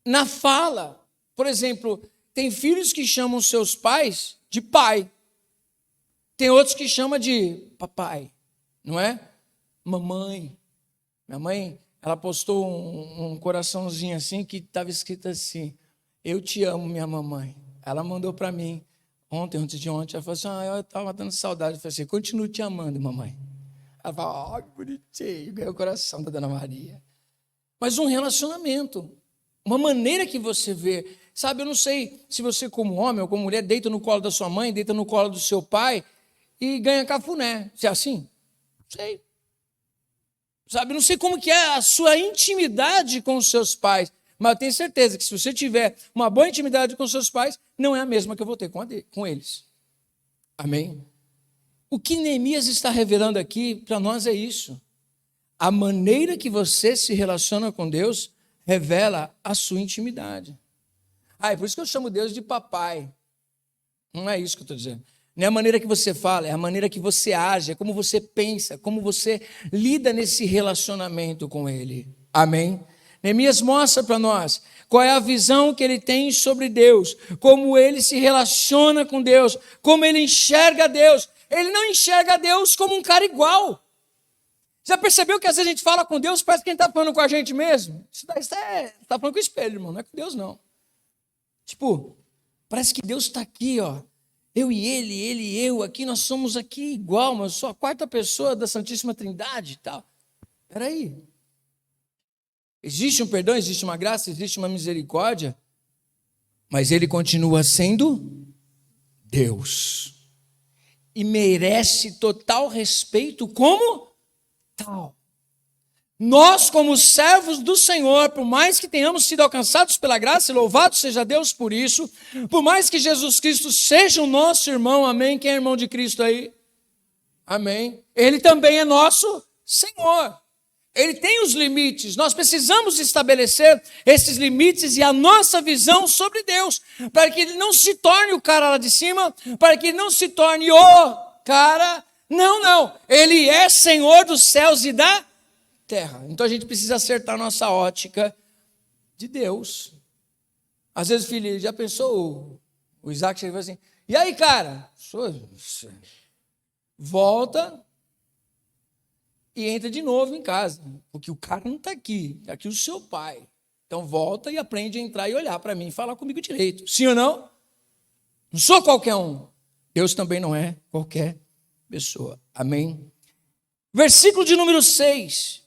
Na fala, por exemplo, tem filhos que chamam seus pais de pai. Tem outros que chamam de papai, não é? Mamãe. Minha mãe, ela postou um coraçãozinho assim que estava escrito assim: eu te amo, minha mamãe. Ela mandou para mim antes de ontem, ela falou assim, eu estava dando saudade. Eu falei assim, continuo te amando, mamãe. Ela falou, que bonitinho, ganhei o coração da Dona Maria. Mas um relacionamento, uma maneira que você vê. Sabe, eu não sei se você como homem ou como mulher deita no colo da sua mãe, deita no colo do seu pai e ganha cafuné. Se é assim? Não sei. Sabe, não sei como que é a sua intimidade com os seus pais, mas eu tenho certeza que se você tiver uma boa intimidade com os seus pais, não é a mesma que eu vou ter com eles. Amém? O que Neemias está revelando aqui para nós é isso. A maneira que você se relaciona com Deus revela a sua intimidade. É por isso que eu chamo Deus de papai. Não é isso que eu estou dizendo. Não é a maneira que você fala, é a maneira que você age, é como você pensa, como você lida nesse relacionamento com Ele. Amém? Neemias mostra para nós qual é a visão que ele tem sobre Deus, como ele se relaciona com Deus, como ele enxerga Deus. Ele não enxerga Deus como um cara igual. Já percebeu que às vezes a gente fala com Deus, parece que a gente está falando com a gente mesmo? Isso está falando com o espelho, irmão, não é com Deus, não. Tipo, parece que Deus está aqui, ó. Eu e ele e eu, aqui, nós somos aqui igual, mas eu sou a quarta pessoa da Santíssima Trindade e tal. Espera aí. Existe um perdão, existe uma graça, existe uma misericórdia, mas ele continua sendo Deus. E merece total respeito como tal. Nós, como servos do Senhor, por mais que tenhamos sido alcançados pela graça, e louvado seja Deus por isso, por mais que Jesus Cristo seja o nosso irmão, amém? Quem é irmão de Cristo aí? Amém. Ele também é nosso Senhor. Ele tem os limites, nós precisamos estabelecer esses limites e a nossa visão sobre Deus, para que ele não se torne o cara lá de cima, para que ele não se torne o cara, não, ele é Senhor dos céus e da terra. Então a gente precisa acertar a nossa ótica de Deus. Às vezes, filho, já pensou, o Isaac chegou assim, e aí, cara? Volta e entra de novo em casa, porque o cara não está aqui, está aqui o seu pai. Então volta e aprende a entrar e olhar para mim e falar comigo direito. Sim ou não? Não sou qualquer um. Deus também não é qualquer pessoa. Amém? Versículo de número 6.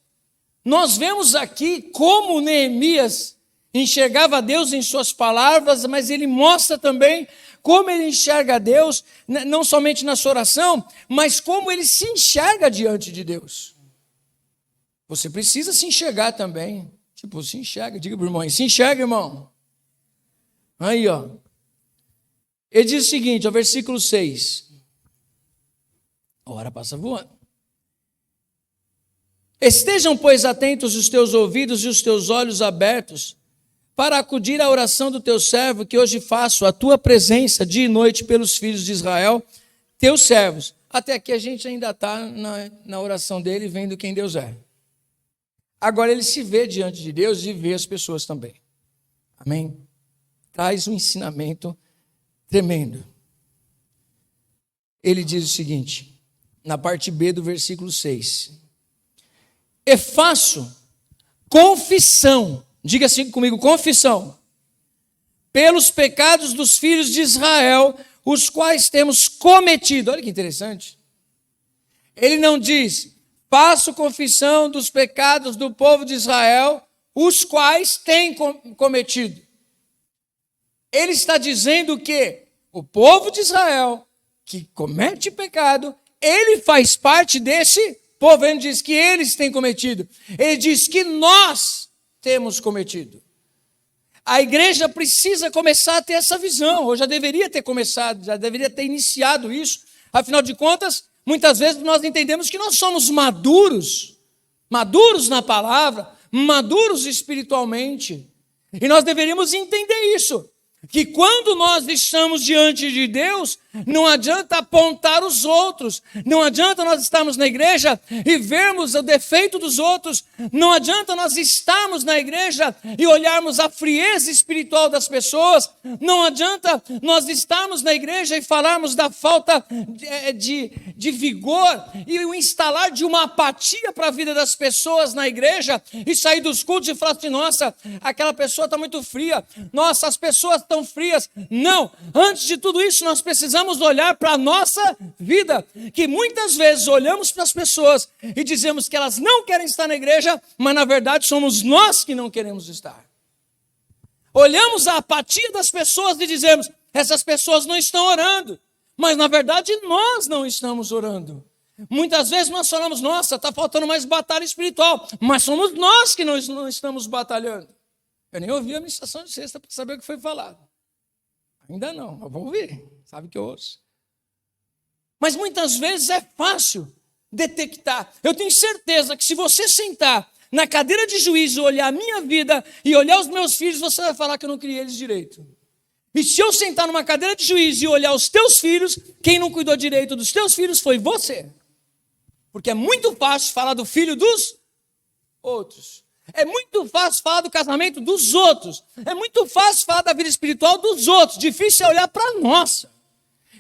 Nós vemos aqui como Neemias enxergava Deus em suas palavras, mas ele mostra também como ele enxerga Deus, não somente na sua oração, mas como ele se enxerga diante de Deus. Você precisa se enxergar também. Tipo, se enxerga, diga para o irmão, se enxerga, irmão. Aí, ó. Ele diz o seguinte, ó, versículo 6. A hora passa voando. Estejam, pois, atentos os teus ouvidos e os teus olhos abertos para acudir à oração do teu servo, que hoje faço a tua presença dia e noite pelos filhos de Israel, teus servos. Até aqui a gente ainda está na oração dele, vendo quem Deus é. Agora ele se vê diante de Deus e vê as pessoas também. Amém? Traz um ensinamento tremendo. Ele diz o seguinte, na parte B do versículo 6. E faço confissão, diga assim comigo, confissão, pelos pecados dos filhos de Israel, os quais temos cometido. Olha que interessante. Ele não diz, faço confissão dos pecados do povo de Israel, os quais têm cometido. Ele está dizendo que o povo de Israel, que comete pecado, ele faz parte desse povo. Ele diz que eles têm cometido. Ele diz que nós temos cometido. A igreja precisa começar a ter essa visão. Ou já deveria ter começado, já deveria ter iniciado isso. Afinal de contas, muitas vezes nós entendemos que nós somos maduros na palavra, maduros espiritualmente. E nós deveríamos entender isso. Que quando nós estamos diante de Deus, Não adianta apontar os outros. Não adianta nós estarmos na igreja e vermos o defeito dos outros. Não adianta nós estarmos na igreja e olharmos a frieza espiritual das pessoas. Não adianta nós estarmos na igreja e falarmos da falta de vigor e o instalar de uma apatia para a vida das pessoas na igreja e sair dos cultos e falar assim, nossa, aquela pessoa está muito fria. Nossa, as pessoas estão frias. Não, antes de tudo isso nós precisamos olhar para a nossa vida, que muitas vezes olhamos para as pessoas e dizemos que elas não querem estar na igreja, mas na verdade somos nós que não queremos estar. Olhamos a apatia das pessoas e dizemos, essas pessoas não estão orando, mas na verdade nós não estamos orando. Muitas vezes nós falamos, nossa, está faltando mais batalha espiritual, mas somos nós que não estamos batalhando. Eu nem ouvi a ministração de sexta para saber o que foi falado. Ainda não, mas vou ouvir, sabe que eu ouço. Mas muitas vezes é fácil detectar. Eu tenho certeza que se você sentar na cadeira de juízo, olhar a minha vida e olhar os meus filhos, você vai falar que eu não criei eles direito. E se eu sentar numa cadeira de juízo e olhar os teus filhos, quem não cuidou direito dos teus filhos foi você. Porque é muito fácil falar do filho dos outros. É muito fácil falar do casamento dos outros. É muito fácil falar da vida espiritual dos outros. Difícil é olhar para a nossa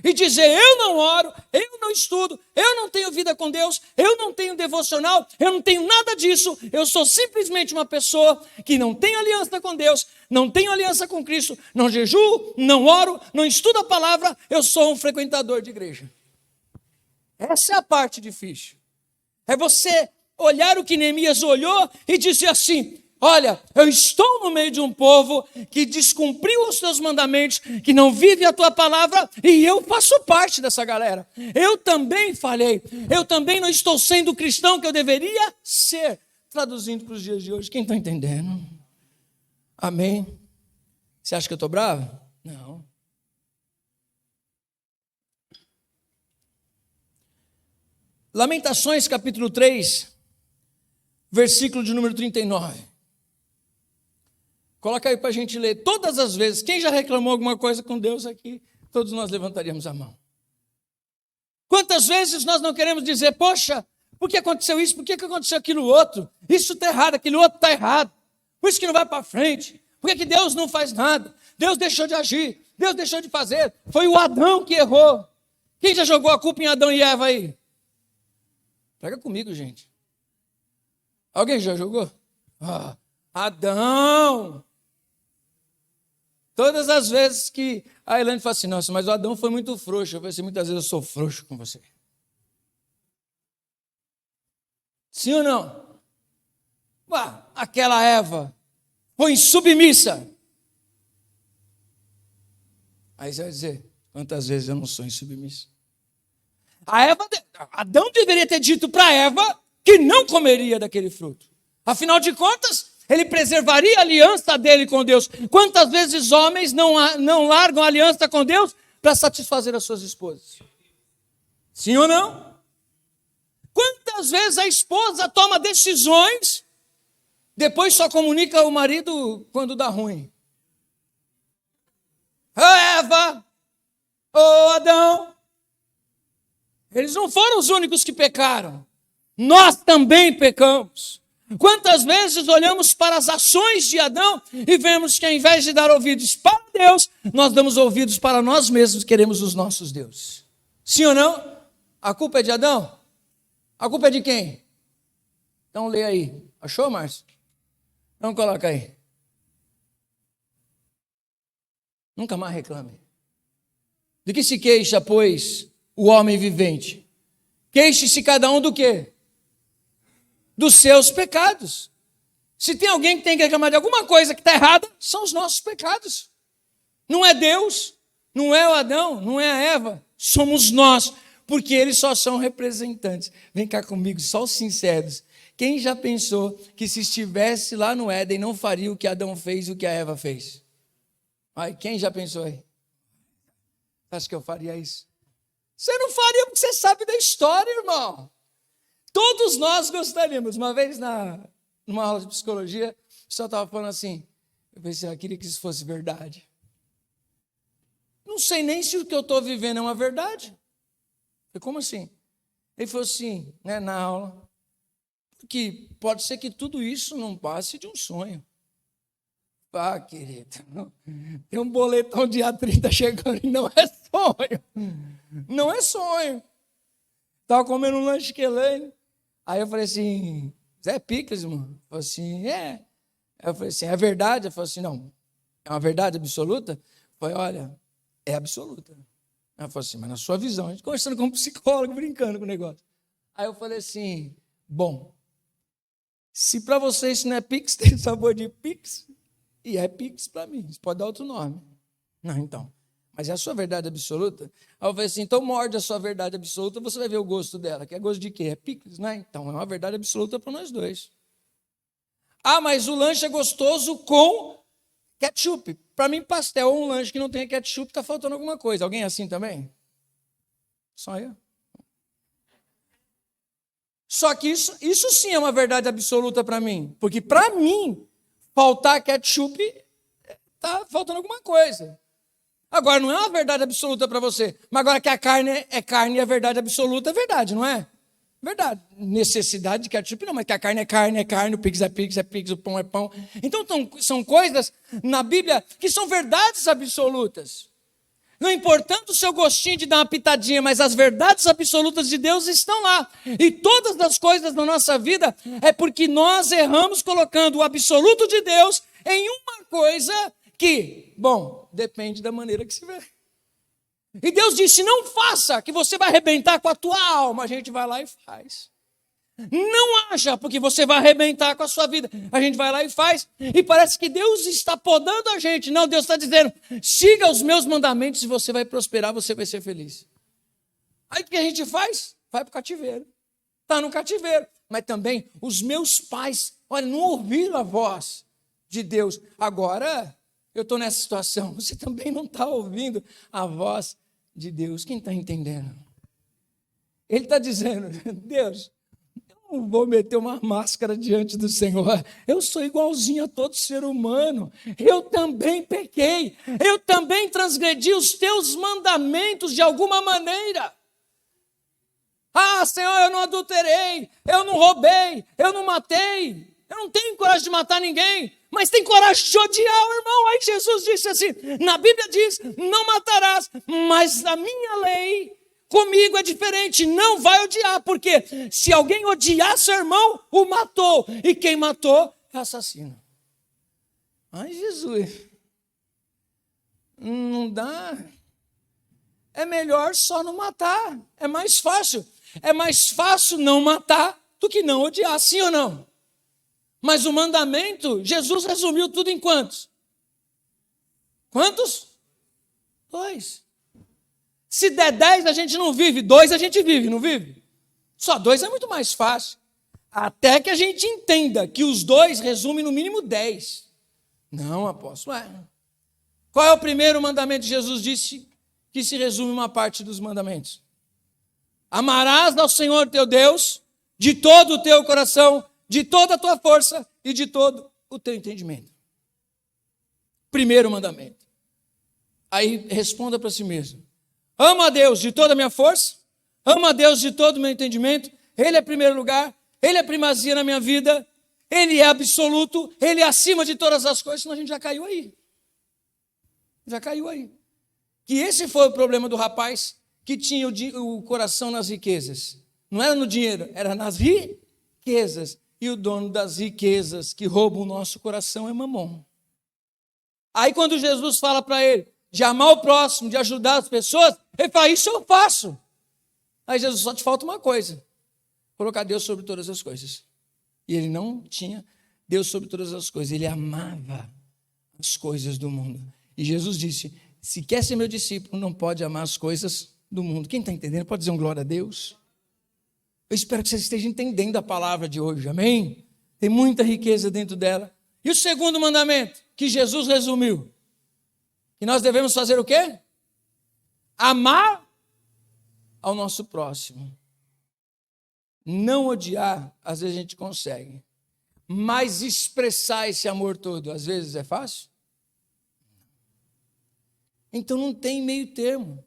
e dizer, eu não oro, eu não estudo, eu não tenho vida com Deus, eu não tenho devocional, eu não tenho nada disso. Eu sou simplesmente uma pessoa que não tem aliança com Deus, não tenho aliança com Cristo, não jejuo, não oro, não estudo a palavra, eu sou um frequentador de igreja. Essa é a parte difícil. É você olhar o que Neemias olhou e dizer assim, olha, eu estou no meio de um povo que descumpriu os teus mandamentos, que não vive a tua palavra, e eu faço parte dessa galera. Eu também falhei, eu também não estou sendo o cristão que eu deveria ser. Traduzindo para os dias de hoje, quem está entendendo? Amém? Você acha que eu estou bravo? Não. Lamentações capítulo 3, versículo de número 39. Coloca aí para a gente ler todas as vezes. Quem já reclamou alguma coisa com Deus aqui? Todos nós levantaríamos a mão. Quantas vezes nós não queremos dizer, poxa, por que aconteceu isso? Por que aconteceu aquilo outro? Isso está errado, aquilo outro está errado. Por isso que não vai para frente. Por que Deus não faz nada? Deus deixou de agir. Deus deixou de fazer. Foi o Adão que errou. Quem já jogou a culpa em Adão e Eva aí? Pega comigo, gente. Alguém já jogou? Adão! Todas as vezes que a Elaine fala assim, nossa, mas o Adão foi muito frouxo. Eu falei assim, muitas vezes eu sou frouxo com você. Sim ou não? Aquela Eva foi insubmissa. Aí você vai dizer, quantas vezes eu não sou insubmissa? Adão deveria ter dito para Eva que não comeria daquele fruto. Afinal de contas, ele preservaria a aliança dele com Deus. Quantas vezes homens não largam a aliança com Deus para satisfazer as suas esposas? Sim ou não? Quantas vezes a esposa toma decisões, depois só comunica ao marido quando dá ruim? Eva, Adão, eles não foram os únicos que pecaram. Nós também pecamos. Quantas vezes olhamos para as ações de Adão e vemos que ao invés de dar ouvidos para Deus, nós damos ouvidos para nós mesmos, queremos os nossos deuses. Sim ou não? A culpa é de Adão? A culpa é de quem? Então lê aí. Achou, Márcio? Então coloca aí. Nunca mais reclame. De que se queixa, pois, o homem vivente? Queixe-se cada um do quê? Dos seus pecados. Se tem alguém que tem que reclamar de alguma coisa que está errada, são os nossos pecados. Não é Deus, não é o Adão, não é a Eva, somos nós, porque eles só são representantes. Vem cá comigo, só os sinceros. Quem já pensou que se estivesse lá no Éden não faria o que Adão fez e o que a Eva fez? Ai, quem já pensou aí? Acha que eu faria isso? Você não faria porque você sabe da história, irmão. Todos nós gostaríamos. Uma vez, numa aula de psicologia, o pessoal estava falando assim, eu pensei, eu queria que isso fosse verdade. não sei nem se o que eu estou vivendo é uma verdade. Eu falei, como assim? Ele falou assim, né, na aula, que pode ser que tudo isso não passe de um sonho. Ah, querido, tem um boletão dia 30 chegando e não é sonho. Não é sonho. Estava comendo um lanche que ele. Aí eu falei assim, Zé Picles, irmão? Eu falei assim, é. Eu falei assim, é verdade? Eu falei assim, não. É uma verdade absoluta? Eu falei, olha, é absoluta. Ela falou assim, mas na sua visão. A gente conversando com um psicólogo, brincando com o negócio. Aí eu falei assim, bom, se para você isso não é Pix, tem sabor de Pix, e é Pix para mim. Você pode dar outro nome. Não, então. Mas é a sua verdade absoluta? Aí eu falei assim, então morde a sua verdade absoluta, você vai ver o gosto dela. Que é gosto de quê? É Pix, né? Então é uma verdade absoluta para nós dois. Ah, mas o lanche é gostoso com ketchup. Para mim, pastel ou um lanche que não tem ketchup, está faltando alguma coisa. Alguém é assim também? Só eu. Só que isso sim é uma verdade absoluta para mim. Porque para mim, faltar ketchup, está faltando alguma coisa. Agora, não é uma verdade absoluta para você. Mas agora que a carne é carne e a verdade absoluta é verdade, não é? Verdade. Necessidade de ketchup, não, mas que a carne, o pix, o pão é pão. Então, são coisas na Bíblia que são verdades absolutas. Não importando o seu gostinho de dar uma pitadinha, mas as verdades absolutas de Deus estão lá. E todas as coisas da nossa vida é porque nós erramos colocando o absoluto de Deus em uma coisa que, bom, depende da maneira que se vê. E Deus disse, não faça, que você vai arrebentar com a tua alma. A gente vai lá e faz. Não haja, porque você vai arrebentar com a sua vida. A gente vai lá e faz. E parece que Deus está podando a gente. Não, Deus está dizendo, siga os meus mandamentos e você vai prosperar, você vai ser feliz. Aí o que a gente faz? Vai para o cativeiro. Está no cativeiro. Mas também os meus pais, olha, não ouviram a voz de Deus. Agora, eu estou nessa situação. Você também não está ouvindo a voz de Deus. Quem está entendendo? Ele está dizendo, Deus, eu não vou meter uma máscara diante do Senhor. Eu sou igualzinho a todo ser humano. Eu também pequei. Eu também transgredi os teus mandamentos de alguma maneira. Ah, Senhor, eu não adulterei, eu não roubei, eu não matei. Eu não tenho coragem de matar ninguém, mas tem coragem de odiar o irmão. Aí Jesus disse assim, na Bíblia diz, não matarás, mas a minha lei comigo é diferente, não vai odiar, porque se alguém odiar seu irmão, o matou, e quem matou é assassino. Ai, Jesus, não dá, é melhor só não matar, é mais fácil não matar do que não odiar, sim ou não? Mas o mandamento, Jesus resumiu tudo em quantos? Quantos? 2. Se der 10, a gente não vive. 2 a gente vive, não vive? Só 2 é muito mais fácil. Até que a gente entenda que os 2 resumem no mínimo 10. Não, apóstolo. Qual é o primeiro mandamento que Jesus disse que se resume uma parte dos mandamentos? Amarás ao Senhor teu Deus de todo o teu coração, de toda a tua força e de todo o teu entendimento. Primeiro mandamento. Aí responda para si mesmo. Amo a Deus de toda a minha força, amo a Deus de todo o meu entendimento, Ele é primeiro lugar, Ele é primazia na minha vida, Ele é absoluto, Ele é acima de todas as coisas, senão a gente já caiu aí. Já caiu aí. Que esse foi o problema do rapaz que tinha o coração nas riquezas. Não era no dinheiro, era nas riquezas. E o dono das riquezas que rouba o nosso coração é Mamon. Aí quando Jesus fala para ele de amar o próximo, de ajudar as pessoas, ele fala, isso eu faço. Aí Jesus, só te falta uma coisa, colocar Deus sobre todas as coisas. E ele não tinha Deus sobre todas as coisas, ele amava as coisas do mundo. E Jesus disse, se quer ser meu discípulo, não pode amar as coisas do mundo. Quem está entendendo pode dizer um glória a Deus. Eu espero que você esteja entendendo a palavra de hoje, amém? Tem muita riqueza dentro dela. E o segundo mandamento, que Jesus resumiu, que nós devemos fazer o quê? Amar ao nosso próximo. Não odiar, às vezes a gente consegue, mas expressar esse amor todo, às vezes é fácil? Então não tem meio termo.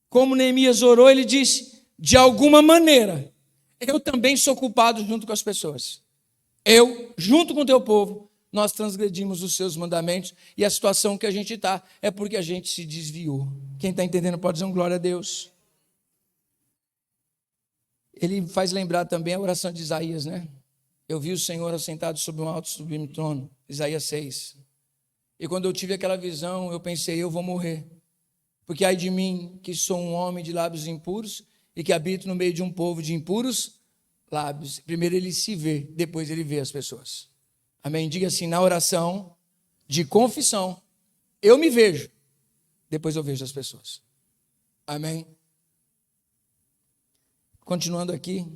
Como Neemias orou, ele disse: de alguma maneira, eu também sou culpado junto com as pessoas. Eu, junto com o teu povo, nós transgredimos os seus mandamentos, e a situação que a gente está é porque a gente se desviou. Quem está entendendo pode dizer um glória a Deus. Ele faz lembrar também a oração de Isaías, né? Eu vi o Senhor assentado sobre um alto sublime trono, Isaías 6. E quando eu tive aquela visão, eu pensei: eu vou morrer. Porque ai de mim, que sou um homem de lábios impuros e que habito no meio de um povo de impuros lábios. Primeiro ele se vê, depois ele vê as pessoas. Amém? Diga assim: na oração de confissão, eu me vejo, depois eu vejo as pessoas. Amém? Continuando aqui,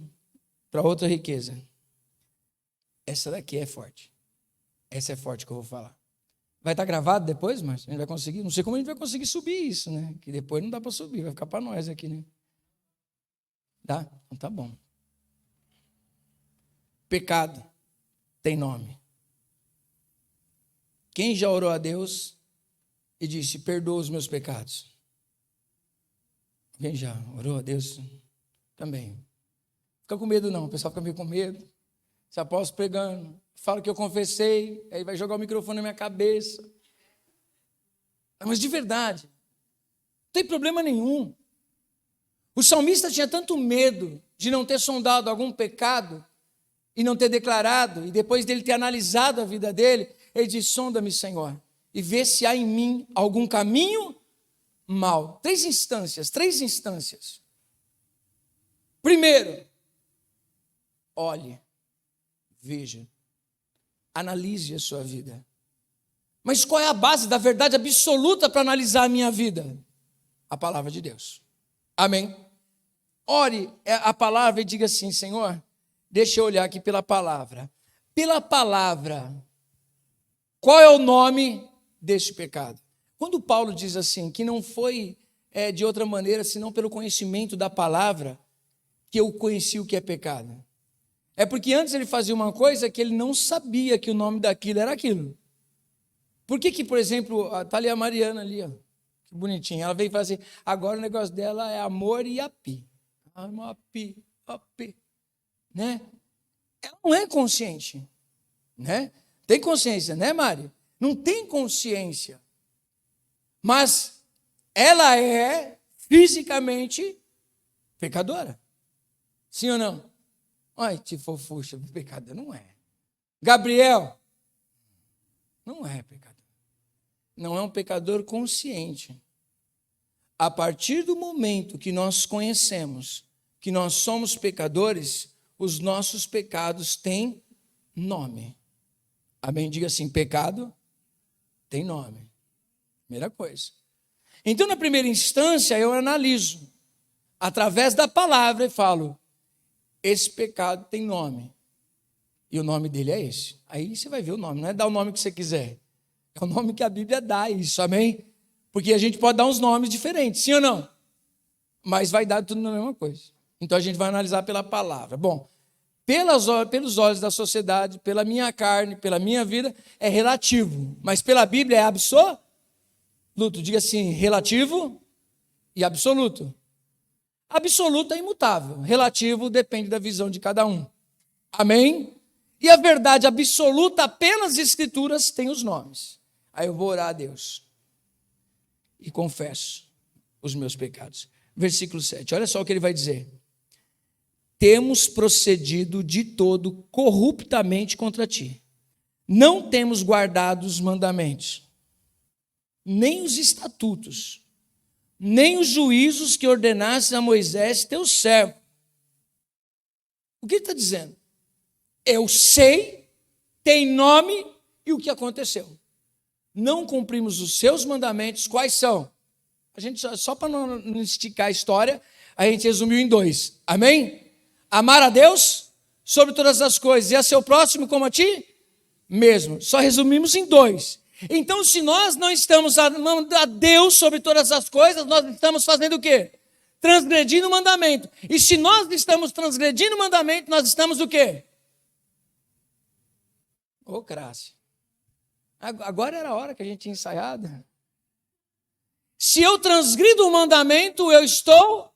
para outra riqueza. Essa daqui é forte. Essa é forte que eu vou falar. Vai estar gravado depois, mas a gente vai conseguir? Não sei como a gente vai conseguir subir isso, né? Que depois não dá para subir, vai ficar para nós aqui, né? Dá? Então tá bom. Pecado tem nome. Quem já orou a Deus e disse: perdoa os meus pecados? Quem já orou a Deus? Também. Fica com medo não, o pessoal fica meio com medo. Se apóstolo pregando, fala que eu confessei, aí vai jogar o microfone na minha cabeça. Mas de verdade, não tem problema nenhum. O salmista tinha tanto medo de não ter sondado algum pecado e não ter declarado, e depois dele ter analisado a vida dele, ele diz: sonda-me, Senhor, e vê se há em mim algum caminho mau. Três instâncias. Primeiro, olhe, veja, analise a sua vida. Mas qual é a base da verdade absoluta para analisar a minha vida? A palavra de Deus. Amém? Ore a palavra e diga assim: Senhor, deixa eu olhar aqui pela palavra. Pela palavra, qual é o nome deste pecado? Quando Paulo diz assim, que não foi de outra maneira, senão pelo conhecimento da palavra, que eu conheci o que é pecado. É porque antes ele fazia uma coisa que ele não sabia que o nome daquilo era aquilo. Por que, por exemplo, está ali a Mariana ali, ó, que bonitinha, ela veio e falou assim: agora o negócio dela é amor e api. Api, né? Ela não é consciente, né? Tem consciência, né, Mari? Não tem consciência. Mas ela é fisicamente pecadora. Sim ou não? Ai, que fofucha, pecador. Não é. Gabriel, não é pecador. Não é um pecador consciente. A partir do momento que nós conhecemos que nós somos pecadores, os nossos pecados têm nome. Amém? Diga assim: pecado tem nome. Primeira coisa. Então, na primeira instância, eu analiso através da palavra e falo: esse pecado tem nome. E o nome dele é esse. Aí você vai ver o nome, não é dar o nome que você quiser. É o nome que a Bíblia dá, isso, amém? Porque a gente pode dar uns nomes diferentes, sim ou não? Mas vai dar tudo na mesma coisa. Então a gente vai analisar pela palavra. Bom, pelos olhos da sociedade, pela minha carne, pela minha vida, é relativo. Mas pela Bíblia é absoluto. Diga assim: relativo e absoluto. Absoluto é imutável. Relativo depende da visão de cada um. Amém? E a verdade absoluta, apenas as Escrituras têm os nomes. Aí eu vou orar a Deus e confesso os meus pecados. Versículo 7, olha só o que ele vai dizer: temos procedido de todo corruptamente contra ti, não temos guardado os mandamentos, nem os estatutos, nem os juízos que ordenaste a Moisés, teu servo. O que ele está dizendo? Eu sei, tem nome e o que aconteceu. Não cumprimos os seus mandamentos. Quais são? A gente, só para não esticar a história, a gente resumiu em 2. Amém? Amar a Deus sobre todas as coisas e a seu próximo como a ti mesmo. Só resumimos em 2. Então, se nós não estamos amando a Deus sobre todas as coisas, nós estamos fazendo o quê? Transgredindo o mandamento. E se nós estamos transgredindo o mandamento, nós estamos o quê? Ô, Crácia. Agora era a hora que a gente tinha ensaiado. Se eu transgrido o mandamento, eu estou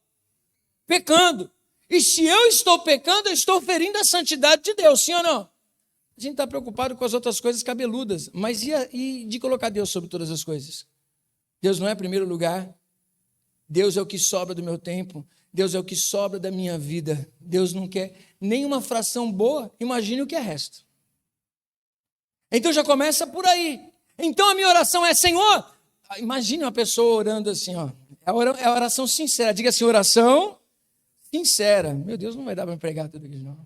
pecando. E se eu estou pecando, eu estou ferindo a santidade de Deus, sim ou não? A gente está preocupado com as outras coisas cabeludas, mas e de colocar Deus sobre todas as coisas? Deus não é primeiro lugar. Deus é o que sobra do meu tempo. Deus é o que sobra da minha vida. Deus não quer nenhuma fração boa, imagine o que é resto. Então já começa por aí. Então a minha oração é: Senhor, imagine uma pessoa orando assim, ó. É a oração sincera. Diga assim: oração sincera. Meu Deus, não vai dar para pregar tudo aqui, não.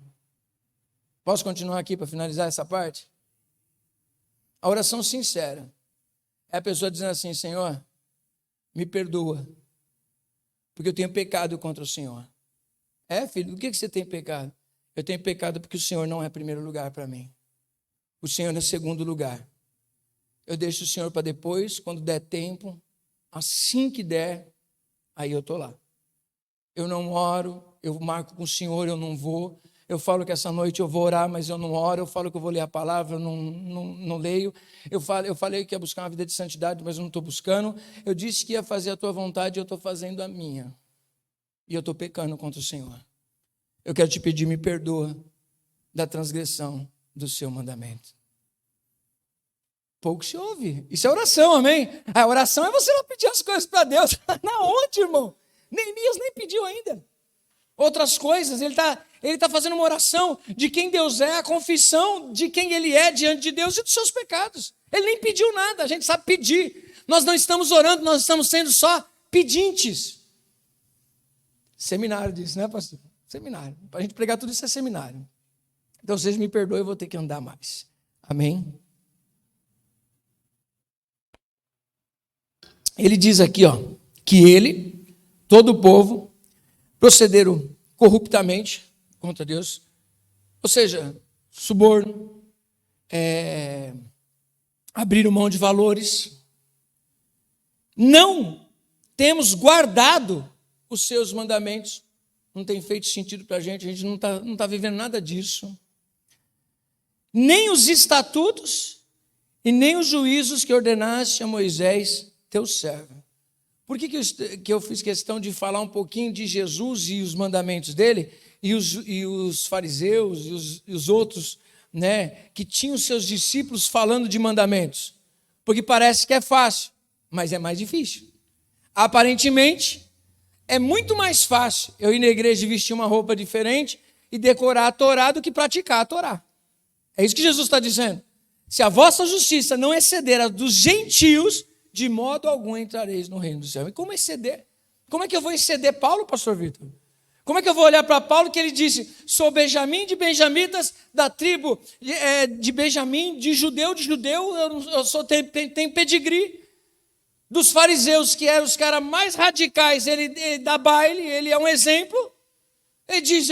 Posso continuar aqui para finalizar essa parte? A oração sincera é a pessoa dizendo assim: Senhor, me perdoa, porque eu tenho pecado contra o Senhor. Filho, do que você tem pecado? Eu tenho pecado porque o Senhor não é primeiro lugar para mim. O Senhor é segundo lugar. Eu deixo o Senhor para depois, quando der tempo, assim que der, aí eu estou lá. Eu não oro, eu marco com o Senhor, eu não vou. Eu falo que essa noite eu vou orar, mas eu não oro. Eu falo que eu vou ler a palavra, eu não leio. Eu falei que ia buscar uma vida de santidade, mas eu não estou buscando. Eu disse que ia fazer a tua vontade, eu estou fazendo a minha. E eu estou pecando contra o Senhor. Eu quero te pedir, me perdoa da transgressão do seu mandamento. Pouco se ouve. Isso é oração, amém? A oração é você não pedir as coisas para Deus. Na onde, irmão? Neemias nem pediu ainda. Outras coisas, ele tá fazendo uma oração de quem Deus é, a confissão de quem ele é diante de Deus e dos seus pecados. Ele nem pediu nada, a gente sabe pedir. Nós não estamos orando, nós estamos sendo só pedintes. Seminário disso, né, pastor? Seminário. Para a gente pregar tudo isso é seminário. Então, vocês me perdoem, eu vou ter que andar mais. Amém? Ele diz aqui, ó, que ele, todo o povo, procederam corruptamente contra Deus, ou seja, suborno, abriram mão de valores, não temos guardado os seus mandamentos, não tem feito sentido para a gente não tá vivendo nada disso, nem os estatutos e nem os juízos que ordenaste a Moisés, teu servo. Por que eu fiz questão de falar um pouquinho de Jesus e os mandamentos dele, e os fariseus e os outros, né, que tinham seus discípulos falando de mandamentos? Porque parece que é fácil, mas é mais difícil. Aparentemente, é muito mais fácil eu ir na igreja e vestir uma roupa diferente e decorar a Torá do que praticar a Torá. É isso que Jesus está dizendo. Se a vossa justiça não exceder a dos gentios, de modo algum entrareis no reino do céu. E como exceder? Como é que eu vou exceder Paulo, pastor Vitor? Como é que eu vou olhar para Paulo que ele disse: sou Benjamim de benjamitas, da tribo de Benjamim, de judeu, eu tenho pedigree. Dos fariseus, que eram os caras mais radicais, ele dá baile, ele é um exemplo. Ele diz: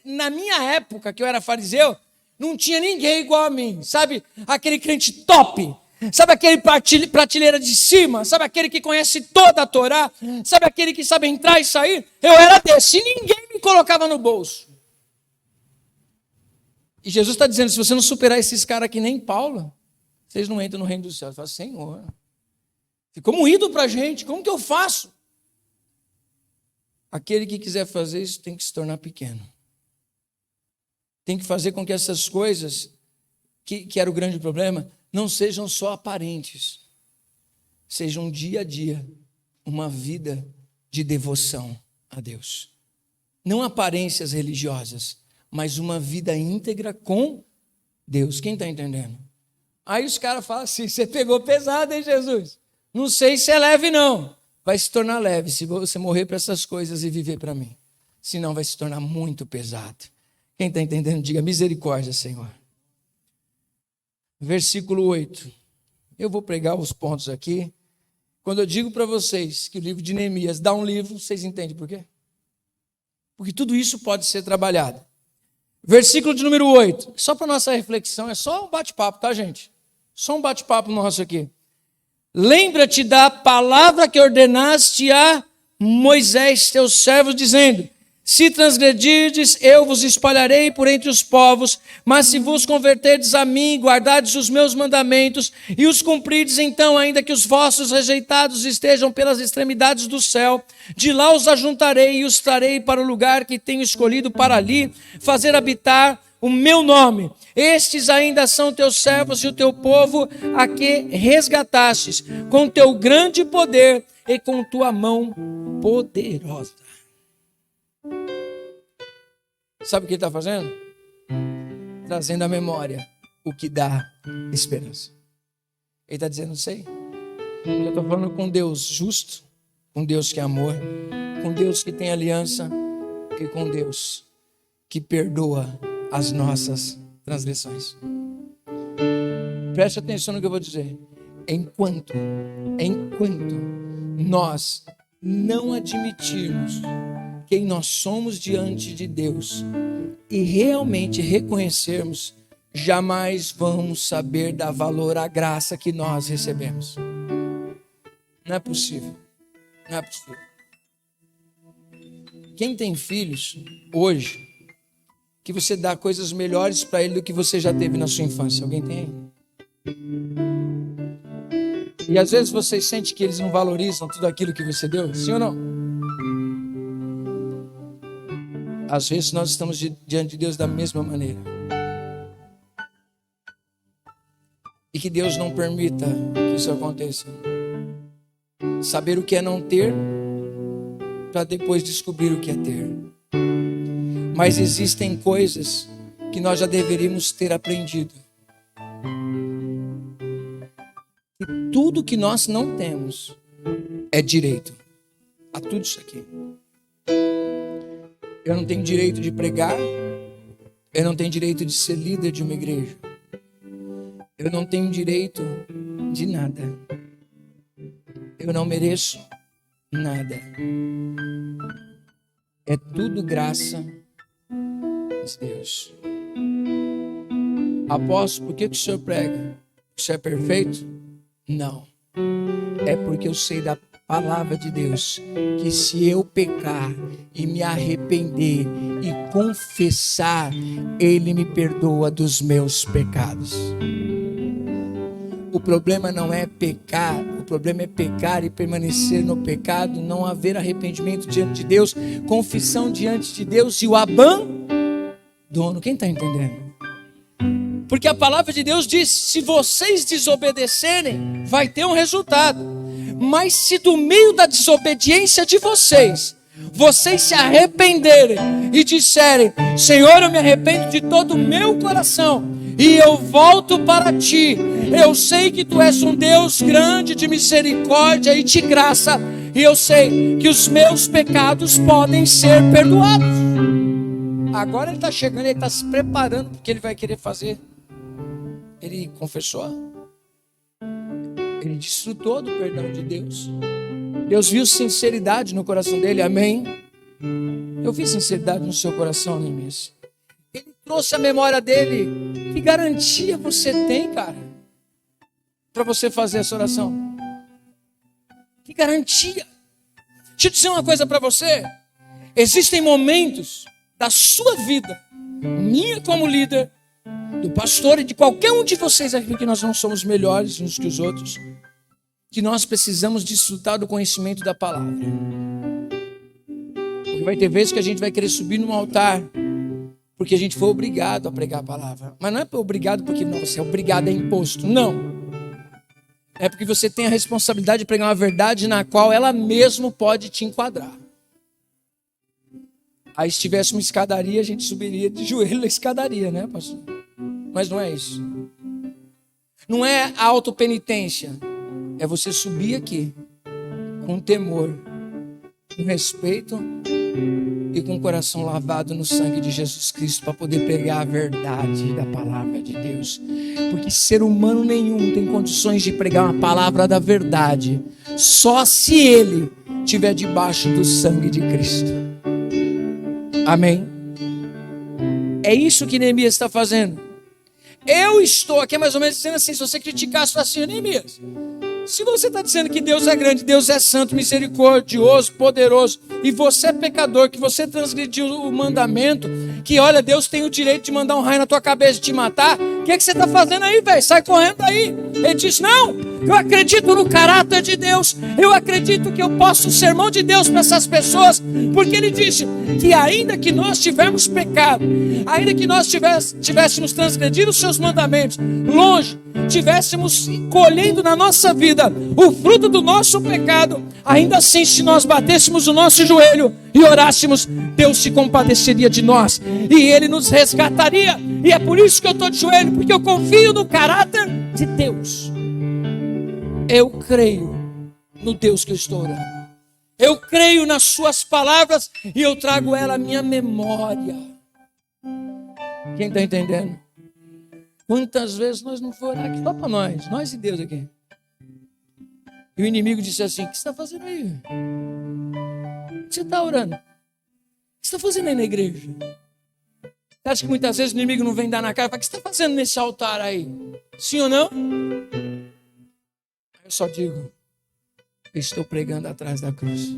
na minha época, que eu era fariseu, não tinha ninguém igual a mim. Sabe aquele crente top? Sabe aquele prateleira de cima? Sabe aquele que conhece toda a Torá? Sabe aquele que sabe entrar e sair? Eu era desse, e ninguém me colocava no bolso. E Jesus está dizendo: se você não superar esses caras aqui, nem Paulo, vocês não entram no reino dos céus. Eu falo: Senhor, ficou moído para a gente, como que eu faço? Aquele que quiser fazer isso tem que se tornar pequeno. Tem que fazer com que essas coisas, que era o grande problema, não sejam só aparentes, sejam dia a dia uma vida de devoção a Deus. Não aparências religiosas, mas uma vida íntegra com Deus. Quem está entendendo? Aí os caras falam assim: você pegou pesado, hein, Jesus? Não sei se é leve, não. Vai se tornar leve se você morrer para essas coisas e viver para mim. Senão vai se tornar muito pesado. Quem está entendendo, diga: misericórdia, Senhor. Versículo 8. Eu vou pregar os pontos aqui. Quando eu digo para vocês que o livro de Neemias dá um livro, vocês entendem por quê? Porque tudo isso pode ser trabalhado. Versículo de número 8. Só para nossa reflexão, é só um bate-papo, tá, gente? Só um bate-papo nosso aqui. Lembra-te da palavra que ordenaste a Moisés, teu servo, dizendo: Se transgredirdes, eu vos espalharei por entre os povos, mas se vos converterdes a mim, guardardes os meus mandamentos e os cumprirdes, então, ainda que os vossos rejeitados estejam pelas extremidades do céu, de lá os ajuntarei e os trarei para o lugar que tenho escolhido para ali fazer habitar o meu nome. Estes ainda são teus servos e o teu povo, a que resgatastes com teu grande poder e com tua mão poderosa. Sabe o que ele está fazendo? Trazendo à memória o que dá esperança. Ele está dizendo, não sei. Eu estou falando com Deus justo, com Deus que é amor, com Deus que tem aliança e com Deus que perdoa as nossas transgressões. Preste atenção no que eu vou dizer. Enquanto nós não admitirmos quem nós somos diante de Deus e realmente reconhecermos, jamais vamos saber dar valor à graça que nós recebemos. Não é possível. Não é possível. Quem tem filhos hoje, que você dá coisas melhores para ele do que você já teve na sua infância? Alguém tem aí? E às vezes você sente que eles não valorizam tudo aquilo que você deu? Sim ou não? Às vezes nós estamos diante de Deus da mesma maneira. E que Deus não permita que isso aconteça. Saber o que é não ter, para depois descobrir o que é ter. Mas existem coisas que nós já deveríamos ter aprendido. E tudo que nós não temos é direito a tudo isso aqui. Eu não tenho direito de pregar. Eu não tenho direito de ser líder de uma igreja. Eu não tenho direito de nada. Eu não mereço nada. É tudo graça de Deus. Apóstolo, por que o senhor prega? O senhor é perfeito? Não. É porque eu sei da palavra de Deus que se eu pecar e me arrepender e confessar, Ele me perdoa dos meus pecados. O problema não é pecar, o problema é pecar e permanecer no pecado, não haver arrependimento diante de Deus, confissão diante de Deus e o abandono. Quem está entendendo? Porque a palavra de Deus diz, se vocês desobedecerem, vai ter um resultado. Mas se do meio da desobediência de vocês se arrependerem e disserem, Senhor, eu me arrependo de todo o meu coração e eu volto para Ti. Eu sei que Tu és um Deus grande de misericórdia e de graça, e eu sei que os meus pecados podem ser perdoados. Agora ele está chegando, ele está se preparando porque ele vai querer fazer. Ele confessou. Ele desfrutou do perdão de Deus. Deus viu sinceridade no coração dele, amém? Eu vi sinceridade no seu coração, Neemias. Ele trouxe a memória dele. Que garantia você tem, cara, para você fazer essa oração? Que garantia? Deixa eu dizer uma coisa para você. Existem momentos da sua vida, minha como líder, do pastor e de qualquer um de vocês aqui, que nós não somos melhores uns que os outros, que nós precisamos desfrutar do conhecimento da palavra. Porque vai ter vezes que a gente vai querer subir num altar porque a gente foi obrigado a pregar a palavra. Mas não é obrigado porque não, você é obrigado, é imposto. Não. É porque você tem a responsabilidade de pregar uma verdade na qual ela mesmo pode te enquadrar. Aí se tivesse uma escadaria, a gente subiria de joelho na escadaria, né, pastor? Mas não é isso. Não é a autopenitência. É você subir aqui com temor, com respeito e com o coração lavado no sangue de Jesus Cristo para poder pregar a verdade da palavra de Deus. Porque ser humano nenhum tem condições de pregar uma palavra da verdade, só se ele estiver debaixo do sangue de Cristo. Amém? É isso que Neemias está fazendo. Eu estou aqui mais ou menos dizendo assim, se você criticar, você fala assim, Neemias, Se você está dizendo que Deus é grande, Deus é santo, misericordioso, poderoso, e você é pecador, que você transgrediu o mandamento, que olha, Deus tem o direito de mandar um raio na tua cabeça e te matar, o que você está fazendo aí, velho? Sai correndo aí. Ele diz, não, eu acredito no caráter de Deus, eu acredito que eu posso ser sermão de Deus para essas pessoas, porque ele disse que ainda que nós tivermos pecado, ainda que nós tivéssemos transgredido os seus mandamentos, longe, tivéssemos colhendo na nossa vida o fruto do nosso pecado, ainda assim, se nós batêssemos o nosso joelho e orássemos, Deus se compadeceria de nós e Ele nos resgataria. E é por isso que eu estou de joelho, porque eu confio no caráter de Deus. Eu creio no Deus que eu estou orando. Eu creio nas suas palavras e eu trago ela à minha memória. Quem está entendendo? Quantas vezes nós não fomos orar aqui só para nós e Deus aqui. E o inimigo disse assim, o que você está fazendo aí? O que você está orando? O que você está fazendo aí na igreja? Você acha que muitas vezes o inimigo não vem dar na cara e fala, o que você está fazendo nesse altar aí? Sim ou não? Eu só digo, eu estou pregando atrás da cruz.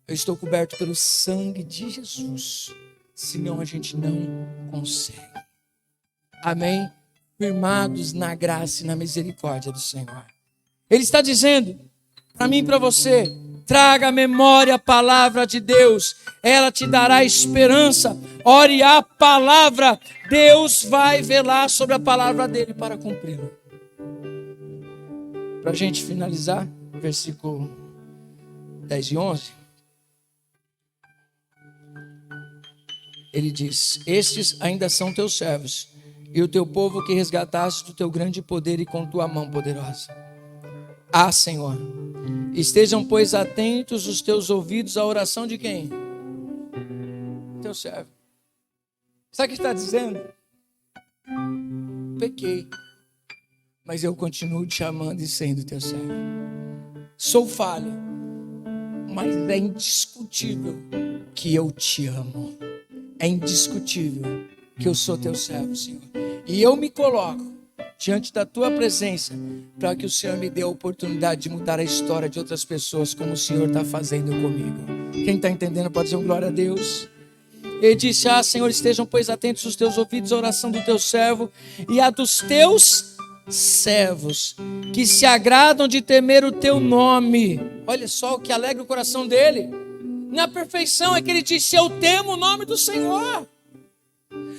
Eu estou coberto pelo sangue de Jesus. Senão a gente não consegue. Amém? Firmados na graça e na misericórdia do Senhor. Ele está dizendo para mim e para você, traga à memória a palavra de Deus. Ela te dará esperança. Ore a palavra. Deus vai velar sobre a palavra dele para cumpri-la. Para a gente finalizar, versículo 10 e 11. Ele diz, estes ainda são teus servos, e o teu povo que resgataste do teu grande poder e com tua mão poderosa. Ah, Senhor, estejam, pois, atentos os teus ouvidos à oração de quem? Teu servo. Sabe o que está dizendo? Pequei, mas eu continuo te amando e sendo teu servo. Sou falho, mas é indiscutível que eu te amo. É indiscutível que eu sou teu servo, Senhor. E eu me coloco diante da tua presença para que o Senhor me dê a oportunidade de mudar a história de outras pessoas como o Senhor está fazendo comigo. Quem está entendendo pode dizer um glória a Deus. Ele disse, ah, Senhor, estejam, pois, atentos os teus ouvidos à oração do teu servo e a dos teus servos que se agradam de temer o teu nome. Olha só o que alegra o coração dele. Na perfeição é que ele disse, eu temo o nome do Senhor.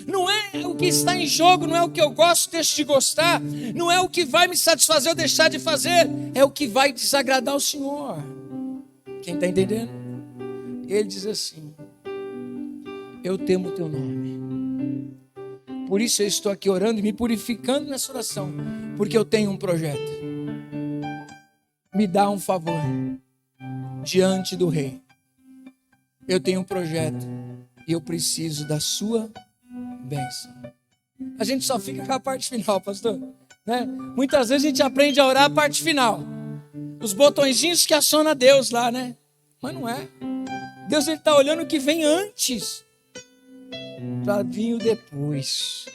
Não é o que está em jogo, não é o que eu gosto, deixo de gostar, não é o que vai me satisfazer ou deixar de fazer, é o que vai desagradar o Senhor. Quem está entendendo? Ele diz assim, eu temo o teu nome. Por isso eu estou aqui orando e me purificando nessa oração, porque eu tenho um projeto. Me dá um favor diante do rei. Eu tenho um projeto e eu preciso da sua bênção. A gente só fica com a parte final, pastor, né? Muitas vezes a gente aprende a orar a parte final, os botõezinhos que aciona Deus lá, né? Mas não é. Deus está olhando o que vem antes para vir o depois.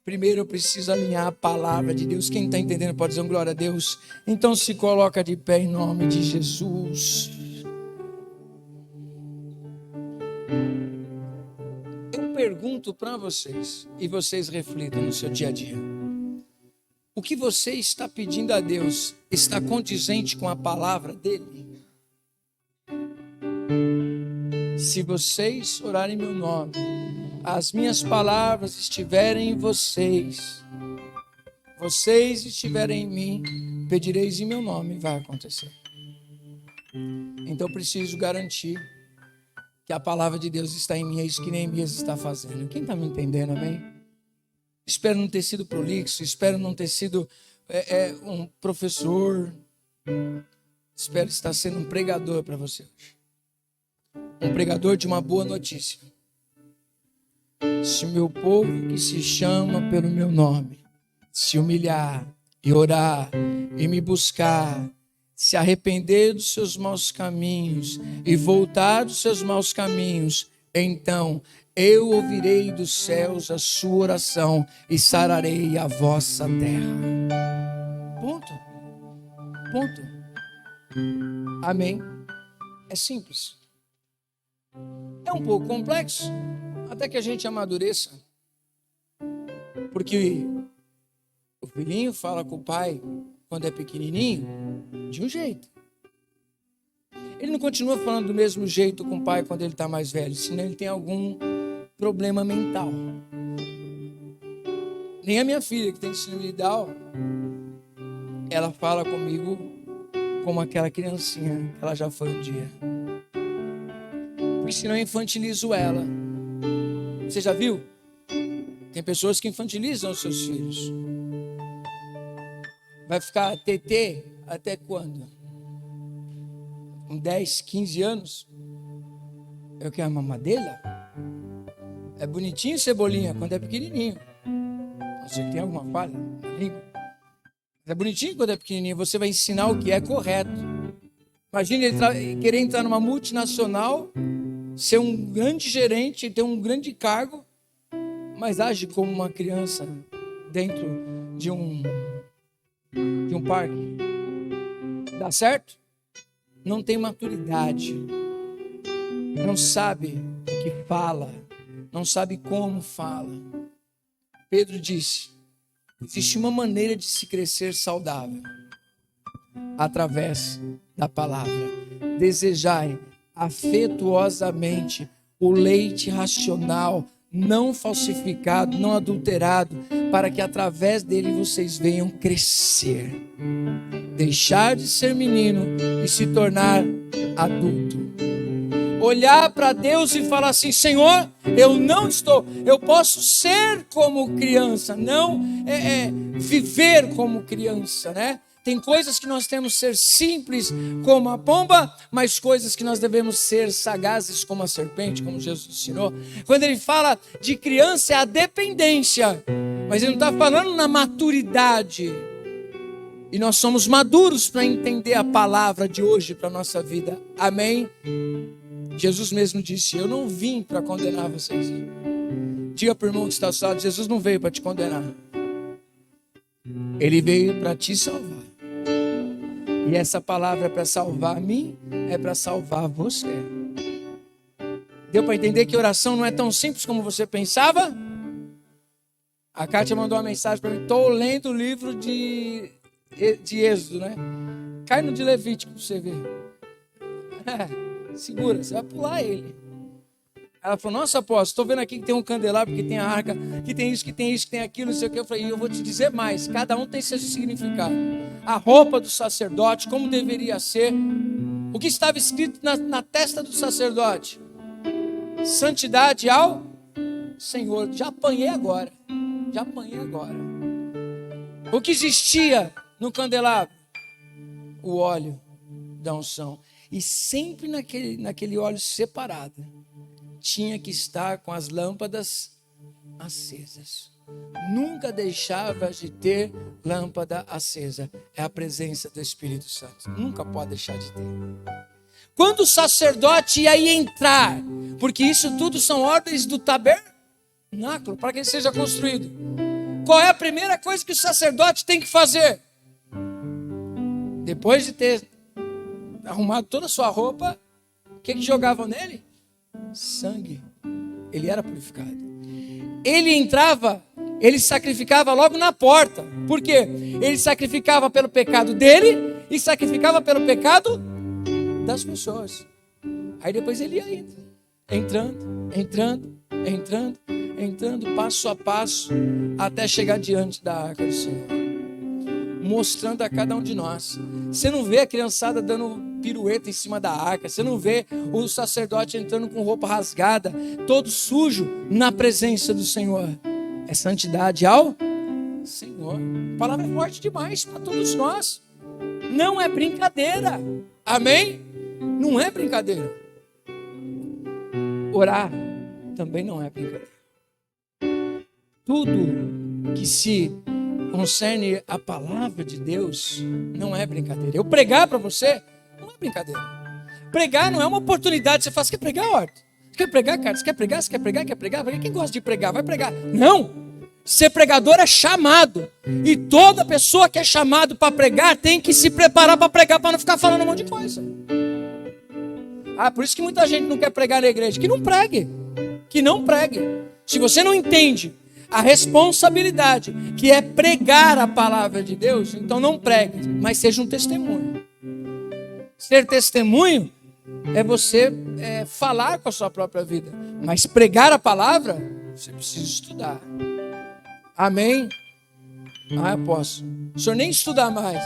Primeiro eu preciso alinhar a palavra de Deus. Quem está entendendo pode dizer um glória a Deus. Então se coloca de pé em nome de Jesus. Pergunto para vocês, e vocês reflitam no seu dia a dia. O que você está pedindo a Deus está condizente com a palavra dele? Se vocês orarem em meu nome, as minhas palavras estiverem em vocês, vocês estiverem em mim, pedireis em meu nome, vai acontecer. Então eu preciso garantir que a palavra de Deus está em mim, é isso que Neemias está fazendo. Quem está me entendendo, amém? Espero não ter sido prolixo, espero não ter sido um professor, espero estar sendo um pregador para você hoje. Um pregador de uma boa notícia. Se o meu povo que se chama pelo meu nome, se humilhar e orar e me buscar, se arrepender dos seus maus caminhos e voltar dos seus maus caminhos, então eu ouvirei dos céus a sua oração e sararei a vossa terra. Ponto. Ponto. Amém? É simples. É um pouco complexo, até que a gente amadureça. Porque o filhinho fala com o pai, quando é pequenininho, de um jeito. Ele não continua falando do mesmo jeito com o pai quando ele está mais velho, senão ele tem algum problema mental. Nem a minha filha, que tem síndrome de Down, ela fala comigo como aquela criancinha que ela já foi um dia. Porque senão eu infantilizo ela. Você já viu? Tem pessoas que infantilizam os seus filhos. Vai ficar TT até quando? Com 10, 15 anos? É o que? A mamadeira? É bonitinho, Cebolinha, quando é pequenininho. Não sei que tem alguma falha na língua. É bonitinho quando é pequenininho. Você vai ensinar o que é correto. Imagina ele querer entrar numa multinacional, ser um grande gerente, ter um grande cargo, mas age como uma criança dentro de um parque. Dá certo? Não tem maturidade. Não sabe o que fala. Não sabe como fala. Pedro disse: existe uma maneira de se crescer saudável. Através da palavra. Desejai afetuosamente o leite racional, não falsificado, não adulterado, para que através dele vocês venham crescer. Deixar de ser menino e se tornar adulto. Olhar para Deus e falar assim: Senhor, eu posso ser como criança, não viver como criança, né? Tem coisas que nós temos que ser simples como a pomba, mas coisas que nós devemos ser sagazes como a serpente, como Jesus ensinou. Quando ele fala de criança, é a dependência, mas ele não está falando na maturidade. E nós somos maduros para entender a palavra de hoje para a nossa vida. Amém? Jesus mesmo disse: eu não vim para condenar vocês. Diga para o irmão que está ao seu lado: Jesus não veio para te condenar. Ele veio para te salvar. E essa palavra é para salvar a mim, é para salvar você. Deu para entender que oração não é tão simples como você pensava? A Kátia mandou uma mensagem para mim: estou lendo o livro de Êxodo, né? Cai no de Levítico para você ver. Segura, você vai pular ele. Ela falou: nossa, apóstolo, estou vendo aqui que tem um candelabro, que tem a arca, que tem isso, que tem isso, que tem aquilo, não sei o que. Eu falei: eu vou te dizer mais, cada um tem seu significado. A roupa do sacerdote, como deveria ser. O que estava escrito na testa do sacerdote? Santidade ao Senhor. Já apanhei agora. O que existia no candelabro? O óleo da unção. E sempre naquele óleo separado tinha que estar com as lâmpadas acesas. Nunca deixava de ter lâmpada acesa. É a presença do Espírito Santo. Nunca pode deixar de ter. Quando o sacerdote ia entrar, porque isso tudo são ordens do tabernáculo, para que ele seja construído. Qual é a primeira coisa que o sacerdote tem que fazer? Depois de ter arrumado toda a sua roupa, o que jogavam nele? Sangue. Ele era purificado. Ele entrava, ele sacrificava logo na porta. Por quê? Ele sacrificava pelo pecado dele e sacrificava pelo pecado das pessoas. Aí depois ele ia entrando, passo a passo, até chegar diante da arca do Senhor, mostrando a cada um de nós. Você não vê a criançada dando pirueta em cima da arca, você não vê o sacerdote entrando com roupa rasgada, todo sujo, na presença do Senhor. É santidade ao Senhor. A palavra é forte demais para todos nós. Não é brincadeira. Amém? Não é brincadeira. Orar também não é brincadeira. Tudo que se concerne a palavra de Deus não é brincadeira. Eu pregar para você não é brincadeira. Pregar não é uma oportunidade. Você fala: você quer pregar, Horto? Você quer pregar, cara? Você quer pregar? Quer pregar? Quem gosta de pregar? Vai pregar. Não! Ser pregador é chamado. E toda pessoa que é chamado para pregar tem que se preparar para pregar, para não ficar falando um monte de coisa. Por isso que muita gente não quer pregar na igreja. Que não pregue. Que não pregue. Se você não entende a responsabilidade que é pregar a palavra de Deus, então não pregue, mas seja um testemunho. Ser testemunho é você falar com a sua própria vida. Mas pregar a palavra, você precisa estudar. Amém? Eu posso. O senhor nem estudar mais.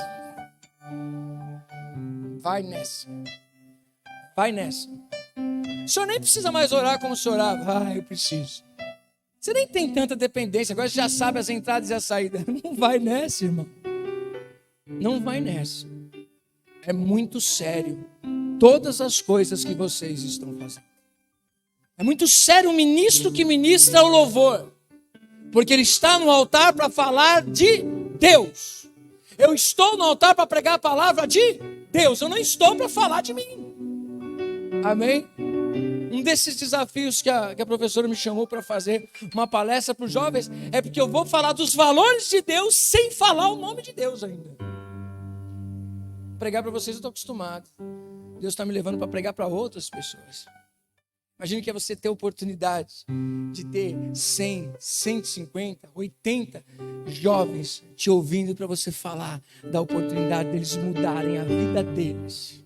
Vai nessa. Vai nessa. O senhor nem precisa mais orar como o senhor orava. Eu preciso. Você nem tem tanta dependência. Agora você já sabe as entradas e as saídas. Não vai nessa, irmão. Não vai nessa. É muito sério. Todas as coisas que vocês estão fazendo. É muito sério o ministro que ministra o louvor. Porque ele está no altar para falar de Deus. Eu estou no altar para pregar a palavra de Deus. Eu não estou para falar de mim. Amém? Um desses desafios que a professora me chamou para fazer uma palestra para os jovens é porque eu vou falar dos valores de Deus sem falar o nome de Deus ainda. Pregar para vocês eu estou acostumado. Deus está me levando para pregar para outras pessoas. Imagine que é você ter a oportunidade de ter 100, 150, 80 jovens te ouvindo para você falar da oportunidade deles mudarem a vida deles.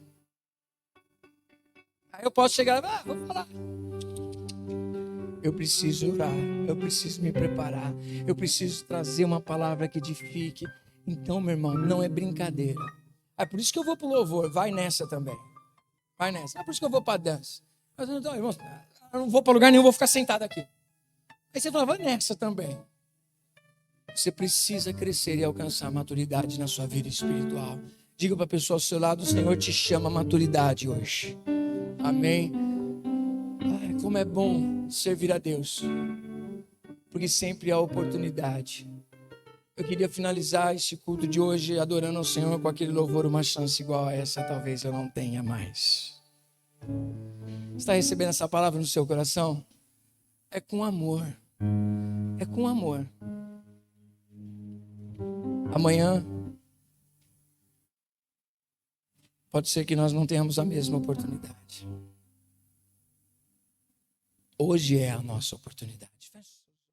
Aí eu posso chegar e vou falar. Eu preciso orar, eu preciso me preparar, eu preciso trazer uma palavra que edifique. Então, meu irmão, não é brincadeira. É por isso que eu vou para o louvor, vai nessa também. Vai nessa. É por isso que eu vou para a dança. Mas então, irmão, eu não vou para lugar nenhum, vou ficar sentado aqui. Aí você fala, vai nessa também. Você precisa crescer e alcançar maturidade na sua vida espiritual. Diga para a pessoa ao seu lado, o Senhor te chama a maturidade hoje. Amém? Como é bom servir a Deus. Porque sempre há oportunidade. Eu queria finalizar esse culto de hoje adorando ao Senhor com aquele louvor, uma chance igual a essa, talvez eu não tenha mais. Está recebendo essa palavra no seu coração? É com amor. É com amor. Amanhã pode ser que nós não tenhamos a mesma oportunidade. Hoje é a nossa oportunidade.